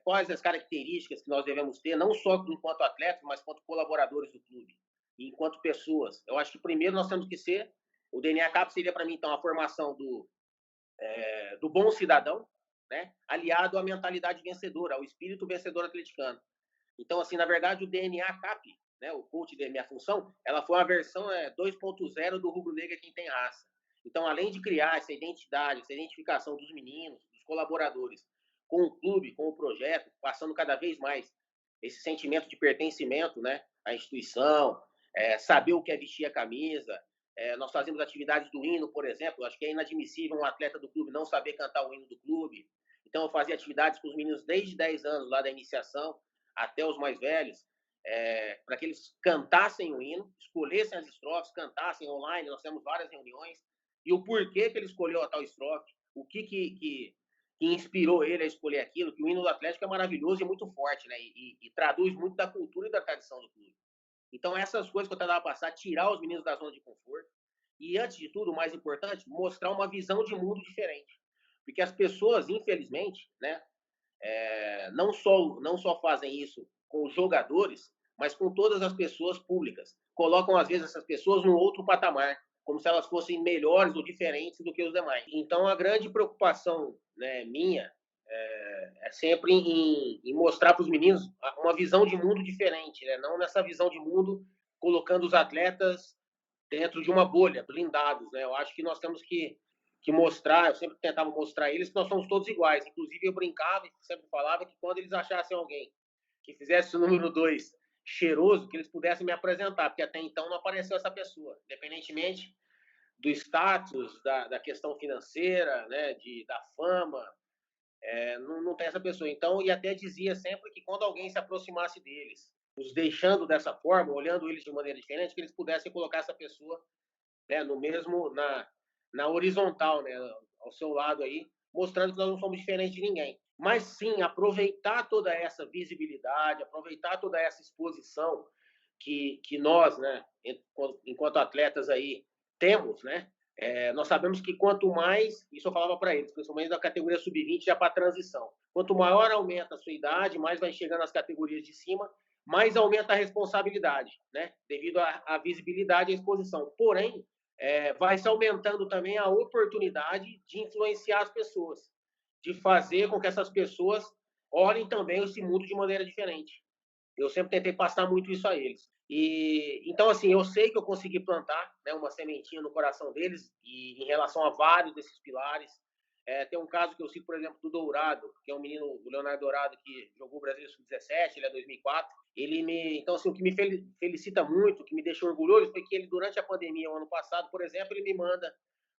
quais as características que nós devemos ter, não só enquanto atletas, mas enquanto colaboradores do clube, e enquanto pessoas. Eu acho que primeiro nós temos que ser, o DNA CAP seria para mim, então, a formação do bom cidadão, né, aliado à mentalidade vencedora, ao espírito vencedor atleticano. Então, assim, na verdade, o DNA CAP, né, o coach da minha função, ela foi uma versão 2.0 do Rubro Negro Quem Tem Raça. Então, além de criar essa identidade, essa identificação dos meninos, dos colaboradores, com o clube, com o projeto, passando cada vez mais esse sentimento de pertencimento, né, à instituição, saber o que é vestir a camisa. Nós fazemos atividades do hino, por exemplo. Acho que é inadmissível um atleta do clube não saber cantar o hino do clube. Então, eu fazia atividades com os meninos desde 10 anos, lá da iniciação, até os mais velhos, para que eles cantassem o hino, escolhessem as estrofes, cantassem online. Nós temos várias reuniões. E o porquê que ele escolheu a tal estrofe, o que inspirou ele a escolher aquilo, que o hino do Atlético é maravilhoso e muito forte, né? E traduz muito da cultura e da tradição do clube. Então, essas coisas que eu tentava passar, tirar os meninos da zona de conforto. E, antes de tudo, o mais importante, mostrar uma visão de mundo diferente. Porque as pessoas, infelizmente, né, não só fazem isso com os jogadores, mas com todas as pessoas públicas. Colocam, às vezes, essas pessoas num outro patamar, como se elas fossem melhores ou diferentes do que os demais. Então, a grande preocupação, né, minha é sempre em mostrar para os meninos uma visão de mundo diferente, né? Não nessa visão de mundo colocando os atletas dentro de uma bolha, blindados, né? Eu acho que nós temos que mostrar, eu sempre tentava mostrar a eles que nós somos todos iguais. Inclusive, eu brincava e sempre falava que quando eles achassem alguém que fizesse o número 2 cheiroso, que eles pudessem me apresentar, porque até então não apareceu essa pessoa, independentemente do status, da questão financeira, né, da fama, não tem essa pessoa. Então, e até dizia sempre que quando alguém se aproximasse deles, os deixando dessa forma, olhando eles de maneira diferente, que eles pudessem colocar essa pessoa, né, no mesmo, na horizontal, né, ao seu lado aí, mostrando que nós não somos diferentes de ninguém. Mas sim, aproveitar toda essa visibilidade, aproveitar toda essa exposição que nós, né, enquanto atletas aí, temos, né? Nós sabemos que quanto mais, isso eu falava para eles, principalmente da categoria sub-20 já para transição, quanto maior aumenta a sua idade, mais vai chegando nas categorias de cima, mais aumenta a responsabilidade, né? Devido à visibilidade e à exposição. Porém, vai se aumentando também a oportunidade de influenciar as pessoas, de fazer com que essas pessoas olhem também esse mundo de maneira diferente. Eu sempre tentei passar muito isso a eles. E então, assim, eu sei que eu consegui plantar, né, uma sementinha no coração deles e em relação a vários desses pilares. Tem um caso que eu cito, por exemplo, do Dourado, que é um menino, o Leonardo Dourado, que jogou o Brasil Sub-17, ele é 2004. Então, assim, o que me felicita muito, o que me deixou orgulhoso, foi que ele, durante a pandemia, o ano passado, por exemplo, ele me manda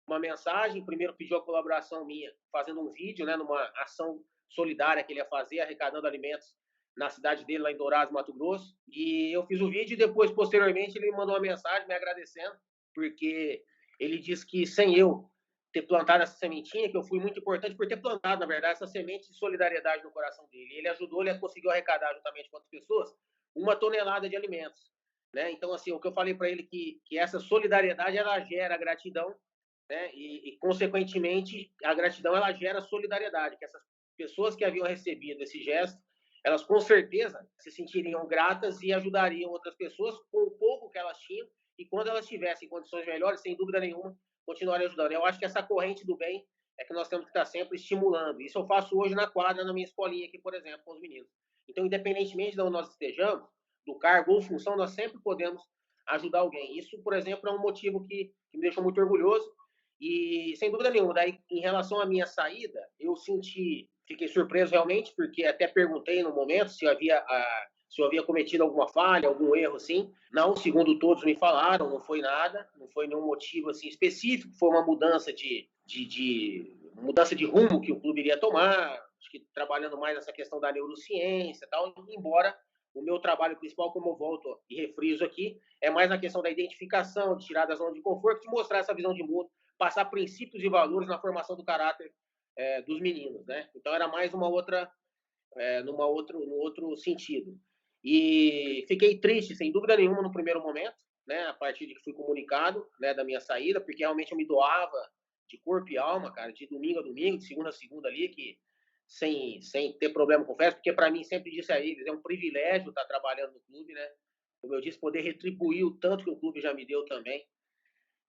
uma mensagem, primeiro pediu a colaboração minha, fazendo um vídeo, né, numa ação solidária que ele ia fazer, arrecadando alimentos na cidade dele, lá em Dourados, Mato Grosso. E eu fiz o vídeo e depois, posteriormente, ele me mandou uma mensagem me agradecendo, porque ele disse que sem eu ter plantado essa sementinha, que eu fui muito importante por ter plantado, na verdade, essa semente de solidariedade no coração dele. Ele ajudou, ele conseguiu arrecadar, juntamente com outras pessoas, 1 tonelada de alimentos. Né? Então, assim, o que eu falei para ele que essa solidariedade, ela gera gratidão, né? E, consequentemente, a gratidão, ela gera solidariedade, que essas pessoas que haviam recebido esse gesto, elas com certeza se sentiriam gratas e ajudariam outras pessoas com o pouco que elas tinham, e quando elas tivessem condições melhores, sem dúvida nenhuma, continuarem ajudando. Eu acho que essa corrente do bem é que nós temos que estar sempre estimulando. Isso eu faço hoje na quadra, na minha escolinha aqui, por exemplo, com os meninos. Então, independentemente de onde nós estejamos, do cargo ou função, nós sempre podemos ajudar alguém. Isso, por exemplo, é um motivo que me deixou muito orgulhoso. E, sem dúvida nenhuma, daí, em relação à minha saída, eu fiquei surpreso realmente, porque até perguntei no momento se eu havia cometido alguma falha, algum erro, assim. Não, segundo todos me falaram, não foi nada, não foi nenhum motivo assim específico, foi uma mudança mudança de rumo que o clube iria tomar, acho que trabalhando mais nessa questão da neurociência e tal, embora o meu trabalho principal, como eu volto e refriso aqui, é mais na questão da identificação, de tirar da zona de conforto, de mostrar essa visão de mundo, passar princípios e valores na formação do caráter dos meninos, né? Então era mais num outro sentido. E fiquei triste, sem dúvida nenhuma, no primeiro momento, né? A partir de que fui comunicado, né, da minha saída, porque realmente eu me doava de corpo e alma, cara, de domingo a domingo, de segunda a segunda ali, que sem ter problema com festa, porque para mim, sempre disse a eles, é um privilégio estar trabalhando no clube, né? Como eu disse, poder retribuir o tanto que o clube já me deu também.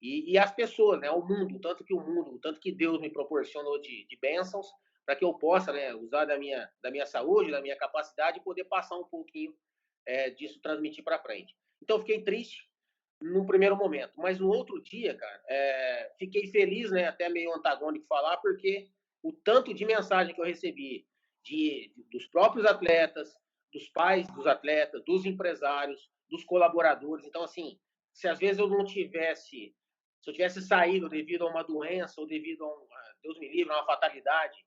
E as pessoas, né? O mundo, tanto que Deus me proporcionou de bênçãos, para que eu possa, né, usar da minha saúde, da minha capacidade, e poder passar um pouquinho disso, transmitir para frente. Então, eu fiquei triste no primeiro momento, mas no outro dia, cara, fiquei feliz, né, até meio antagônico falar, porque o tanto de mensagem que eu recebi dos próprios atletas, dos pais dos atletas, dos empresários, dos colaboradores. Então, assim, se às vezes se eu tivesse saído devido a uma doença ou devido a Deus me livre, a uma fatalidade,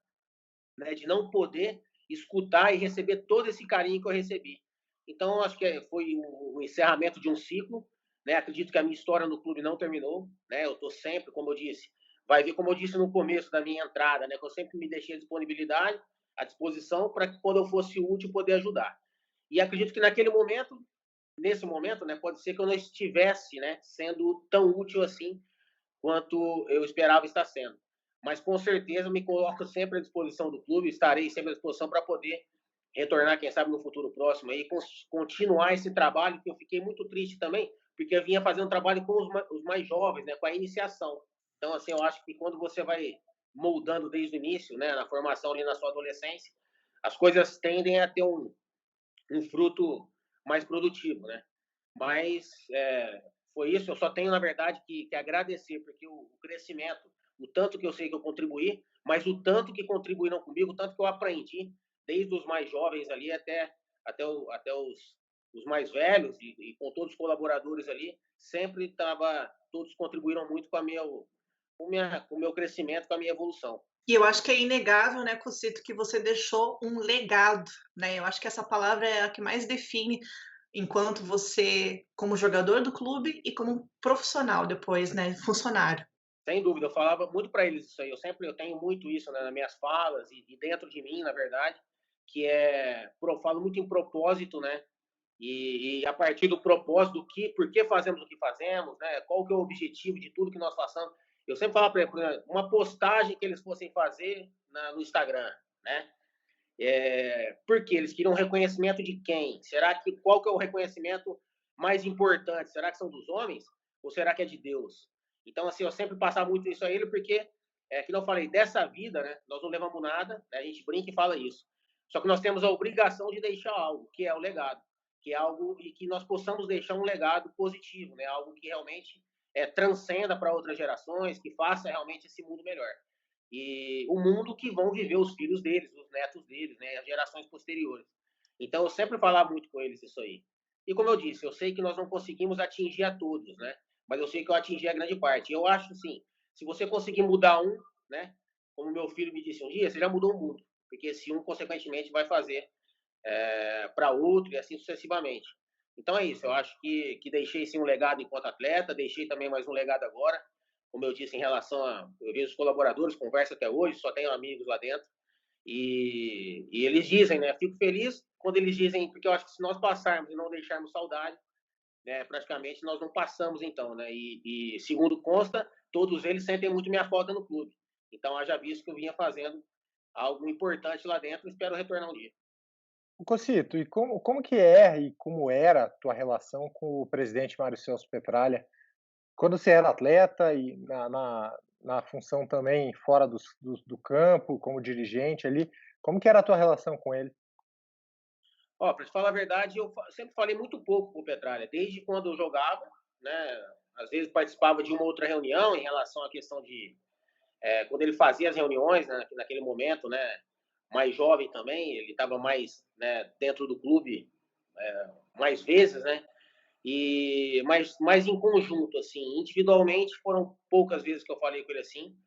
né, de não poder escutar e receber todo esse carinho que eu recebi. Então, acho que foi o encerramento de um ciclo, né? Acredito que a minha história no clube não terminou, né? Eu estou sempre, como eu disse, vai ver como eu disse no começo da minha entrada, né? Que eu sempre me deixei à disposição para que quando eu fosse útil poder ajudar. E acredito que nesse momento, né, pode ser que eu não estivesse, né, sendo tão útil assim quanto eu esperava estar sendo. Mas com certeza me coloco sempre à disposição do clube, estarei sempre à disposição para poder retornar, quem sabe, no futuro próximo aí, continuar esse trabalho, que eu fiquei muito triste também, porque eu vinha fazendo trabalho com os mais jovens, né, com a iniciação. Então, assim, eu acho que quando você vai moldando desde o início, né, na formação ali na sua adolescência, as coisas tendem a ter um fruto mais produtivo, né? Mas foi isso. Eu só tenho, na verdade, que agradecer, porque o crescimento, o tanto que eu sei que eu contribuí, mas o tanto que contribuíram comigo, o tanto que eu aprendi, desde os mais jovens ali até os mais velhos, e com todos os colaboradores ali, todos contribuíram muito com o meu crescimento, com a minha evolução. E eu acho que é inegável, né, Cocito, que você deixou um legado, né? Eu acho que essa palavra é a que mais define enquanto você, como jogador do clube e como profissional depois, né, funcionário. Sem dúvida, eu falava muito para eles isso aí. Eu tenho muito isso, né, nas minhas falas e dentro de mim, na verdade, que eu falo muito em propósito, né? E a partir do propósito por que fazemos o que fazemos, né? Qual que é o objetivo de tudo que nós façamos? Eu sempre falava para eles, uma postagem que eles fossem fazer no Instagram, né? Porque eles queriam reconhecimento de quem? Qual que é o reconhecimento mais importante? Será que são dos homens ou será que é de Deus? Então, assim, eu sempre passava muito isso a ele porque, que eu falei, dessa vida, né, nós não levamos nada, né, a gente brinca e fala isso. Só que nós temos a obrigação de deixar algo, que é o legado, que é algo e que nós possamos deixar um legado positivo, né, algo que realmente transcenda para outras gerações, que faça realmente esse mundo melhor. E o mundo que vão viver os filhos deles, os netos deles, né, as gerações posteriores. Então, eu sempre falava muito com eles isso aí. E como eu disse, eu sei que nós não conseguimos atingir a todos, né? Mas eu sei que eu atingi a grande parte. Eu acho, assim, se você conseguir mudar um, né? Como meu filho me disse um dia, você já mudou o mundo. Porque esse um, consequentemente, vai fazer para outro e assim sucessivamente. Então é isso, eu acho que deixei sim um legado enquanto atleta, deixei também mais um legado agora, como eu disse, em relação a. Eu vejo os colaboradores, converso até hoje, só tenho amigos lá dentro, e eles dizem, né? Fico feliz quando eles dizem, porque eu acho que se nós passarmos e não deixarmos saudade, né, praticamente nós não passamos então, né? E segundo consta, todos eles sentem muito minha falta no clube. Então, haja visto que eu vinha fazendo algo importante lá dentro, espero retornar um dia. Cocito, e como que é e como era a tua relação com o presidente Mário Celso Petralha? Quando você era atleta e na função também fora do campo, como dirigente ali, como que era a tua relação com ele? Ó, para te falar a verdade, eu sempre falei muito pouco com o Petralha, desde quando eu jogava, né? Às vezes participava de uma outra reunião em relação à questão de quando ele fazia as reuniões, né, naquele momento, né? Mais jovem também, ele estava mais, né, dentro do clube mais vezes, né? Mais em conjunto, assim, individualmente foram poucas vezes que eu falei com ele assim.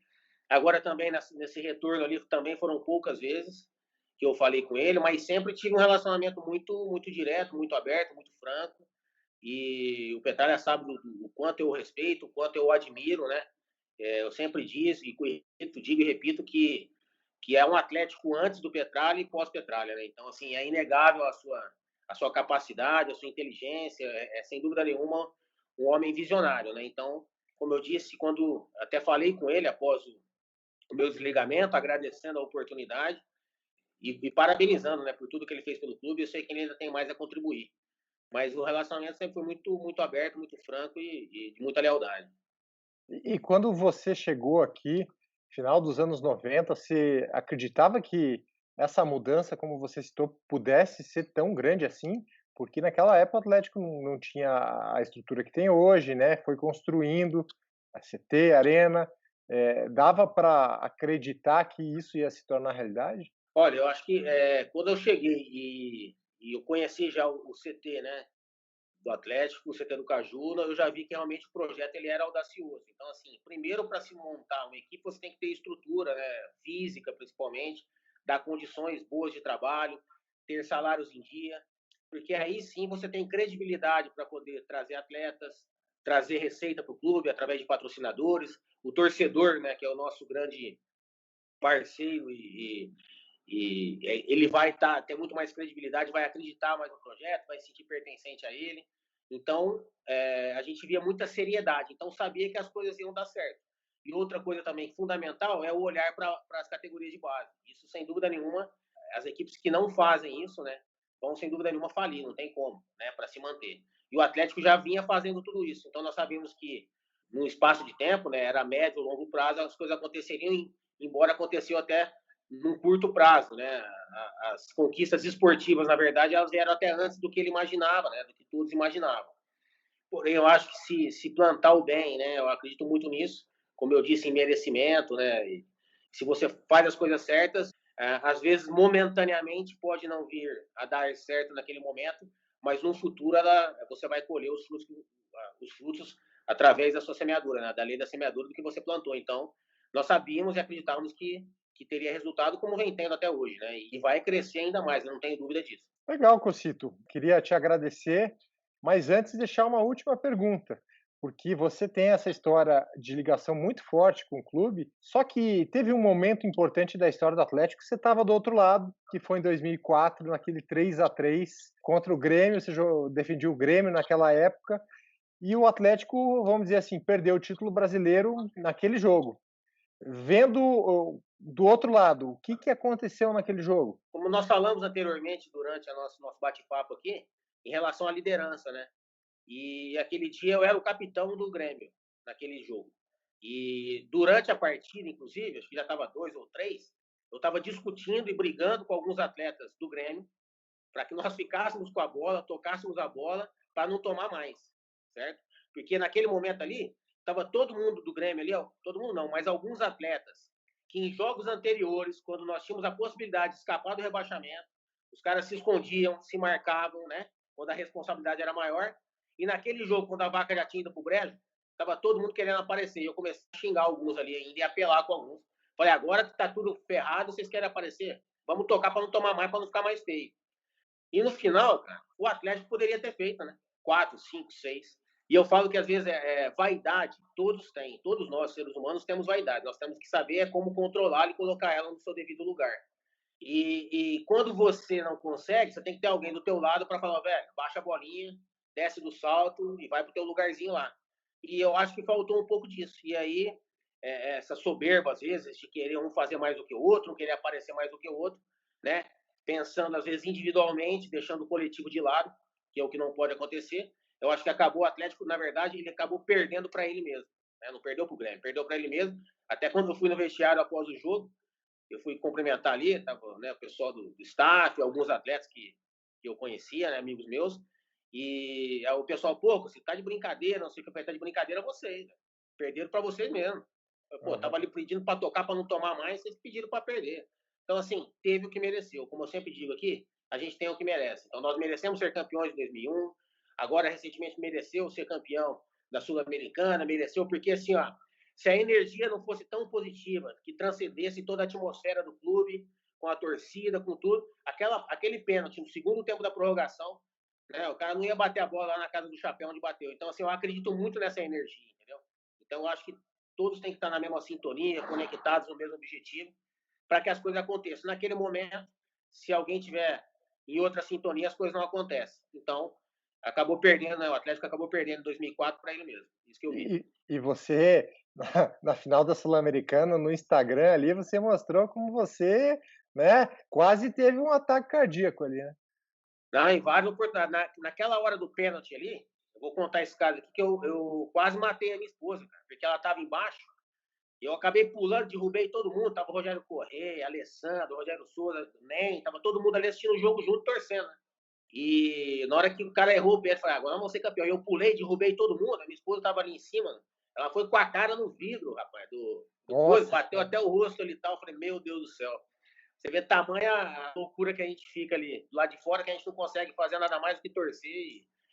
Agora também nesse retorno ali também foram poucas vezes que eu falei com ele, mas sempre tive um relacionamento muito muito direto, muito aberto, muito franco. E o Petralha sabe do quanto eu respeito, o quanto eu admiro, né? Eu sempre digo e repito que é um Atlético antes do Petralha e pós-Petralha, né? Então, assim, é inegável a sua capacidade, a sua inteligência, sem dúvida nenhuma um homem visionário, né? Então, como eu disse, quando até falei com ele após o meu desligamento, agradecendo a oportunidade e parabenizando, né, por tudo que ele fez pelo clube. Eu sei que ele ainda tem mais a contribuir, mas o relacionamento sempre foi muito muito aberto, muito franco e de muita lealdade. E quando você chegou aqui, final dos anos 90, você acreditava que essa mudança, como você citou, pudesse ser tão grande assim? Porque naquela época o Atlético não tinha a estrutura que tem hoje, né, foi construindo a CT, a Arena, dava para acreditar que isso ia se tornar realidade? Olha, eu acho que quando eu cheguei e eu conheci já o CT, né, do Atlético, o CT do Cajuna, eu já vi que realmente o projeto ele era audacioso. Então, assim, primeiro para se montar uma equipe, você tem que ter estrutura, né, física principalmente, dar condições boas de trabalho, ter salários em dia, porque aí sim você tem credibilidade para poder trazer atletas, trazer receita para o clube através de patrocinadores, o torcedor, né, que é o nosso grande parceiro e ele vai ter muito mais credibilidade, vai acreditar mais no projeto, vai se sentir pertencente a ele. Então, a gente via muita seriedade, então sabia que as coisas iam dar certo. E outra coisa também fundamental é o olhar para as categorias de base. Isso, sem dúvida nenhuma, as equipes que não fazem isso, né, vão, sem dúvida nenhuma, falir, não tem como, né, para se manter. E o Atlético já vinha fazendo tudo isso. Então, nós sabíamos que, num espaço de tempo, né, era médio ou longo prazo, as coisas aconteceriam, embora aconteceu até num curto prazo, né? As conquistas esportivas, na verdade, elas vieram até antes do que ele imaginava, né? Do que todos imaginavam. Porém, eu acho que se plantar o bem, né? Eu acredito muito nisso, como eu disse, em merecimento, né? E se você faz as coisas certas, às vezes, momentaneamente, pode não vir a dar certo naquele momento, mas no futuro você vai colher os frutos através da sua semeadura, né? Da lei da semeadura do que você plantou. Então, nós sabíamos e acreditávamos que teria resultado como vem tendo até hoje, né? E vai crescer ainda mais, eu não tenho dúvida disso. Legal, Cocito. Queria te agradecer, mas antes deixar uma última pergunta, porque você tem essa história de ligação muito forte com o clube, só que teve um momento importante da história do Atlético que você estava do outro lado, que foi em 2004, naquele 3-3 contra o Grêmio, você defendia o Grêmio naquela época, e o Atlético, vamos dizer assim, perdeu o título brasileiro naquele jogo. Vendo do outro lado, o que aconteceu naquele jogo? Como nós falamos anteriormente durante nosso bate-papo aqui, em relação à liderança, né? E aquele dia eu era o capitão do Grêmio, naquele jogo. E durante a partida, inclusive, acho que já estava 2 ou 3, eu estava discutindo e brigando com alguns atletas do Grêmio para que nós ficássemos com a bola, tocássemos a bola, para não tomar mais, certo? Porque naquele momento ali, estava todo mundo do Grêmio ali, ó, todo mundo não, mas alguns atletas que em jogos anteriores, quando nós tínhamos a possibilidade de escapar do rebaixamento, os caras se escondiam, se marcavam, né? Quando a responsabilidade era maior. E naquele jogo, quando a vaca já tinha ido pro brejo, estava todo mundo querendo aparecer. Eu comecei a xingar alguns ali ainda e apelar com alguns. Falei, agora que tá tudo ferrado, vocês querem aparecer? Vamos tocar para não tomar mais, para não ficar mais feio. E no final, cara, o Atlético poderia ter feito, né? 4, 5, 6. E eu falo que às vezes vaidade, todos têm, todos nós, seres humanos, temos vaidade. Nós temos que saber como controlá-la e colocar ela no seu devido lugar. E quando você não consegue, você tem que ter alguém do teu lado para falar, velho, baixa a bolinha, desce do salto e vai pro teu lugarzinho lá. E eu acho que faltou um pouco disso. E aí, essa soberba, às vezes, de querer um fazer mais do que o outro, um querer aparecer mais do que o outro, né? Pensando, às vezes, individualmente, deixando o coletivo de lado, que é o que não pode acontecer. Eu acho que acabou o Atlético, na verdade, ele acabou perdendo para ele mesmo. Né? Não perdeu para o Grêmio, perdeu para ele mesmo. Até quando eu fui no vestiário após o jogo, eu fui cumprimentar ali, tava, né, o pessoal do staff, alguns atletas que eu conhecia, né, amigos meus, e o pessoal, pô, você tá de brincadeira, não sei o que, tá de brincadeira vocês, né? Perderam para vocês mesmo. Pô, tava ali pedindo para tocar, para não tomar mais, vocês pediram para perder. Então, assim, teve o que mereceu. Como eu sempre digo aqui, a gente tem o que merece. Então, nós merecemos ser campeões de 2001, agora, recentemente, mereceu ser campeão da Sul-Americana, mereceu, porque, assim, ó, se a energia não fosse tão positiva, que transcendesse toda a atmosfera do clube, com a torcida, com tudo, aquele pênalti no segundo tempo da prorrogação, né, o cara não ia bater a bola lá na casa do chapéu onde bateu. Então, assim, eu acredito muito nessa energia, entendeu? Então, eu acho que todos têm que estar na mesma sintonia, conectados no mesmo objetivo, para que as coisas aconteçam. Naquele momento, se alguém tiver em outra sintonia, as coisas não acontecem. Então, acabou perdendo, né? O Atlético acabou perdendo em 2004 para ele mesmo. Isso que eu vi. E você, na final da Sul-Americana, no Instagram ali, você mostrou como você, né, quase teve um ataque cardíaco ali, né? Não, em várias oportunidades. Naquela hora do pênalti ali, eu vou contar esse caso aqui, que eu quase matei a minha esposa, cara, porque ela estava embaixo. Eu acabei pulando, derrubei todo mundo. Tava o Rogério Correia, Alessandro, Rogério Souza, Nem, tava todo mundo ali assistindo o jogo junto, torcendo, né? E na hora que o cara errou o pé, eu falei, agora vamos ser campeão. E eu pulei, derrubei todo mundo. A minha esposa tava ali em cima. Ela foi com a cara no vidro, rapaz, do coisa, bateu até o rosto ali e tal. Eu falei, meu Deus do céu. Você vê tamanha a loucura que a gente fica ali, lá de fora, que a gente não consegue fazer nada mais do que torcer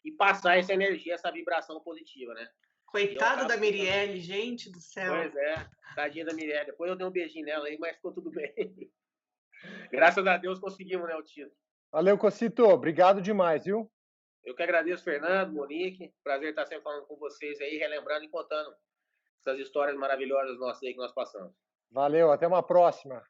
e passar essa energia, essa vibração positiva, né? Coitada da Mirielle, gente do céu. Pois é, tadinha da Mirielle. Depois eu dei um beijinho nela aí, mas ficou tudo bem. Graças a Deus conseguimos, né, o título. Valeu, Cocito. Obrigado demais, viu? Eu que agradeço, Fernando, Monique. Prazer estar sempre falando com vocês aí, relembrando e contando essas histórias maravilhosas nossas aí que nós passamos. Valeu, até uma próxima.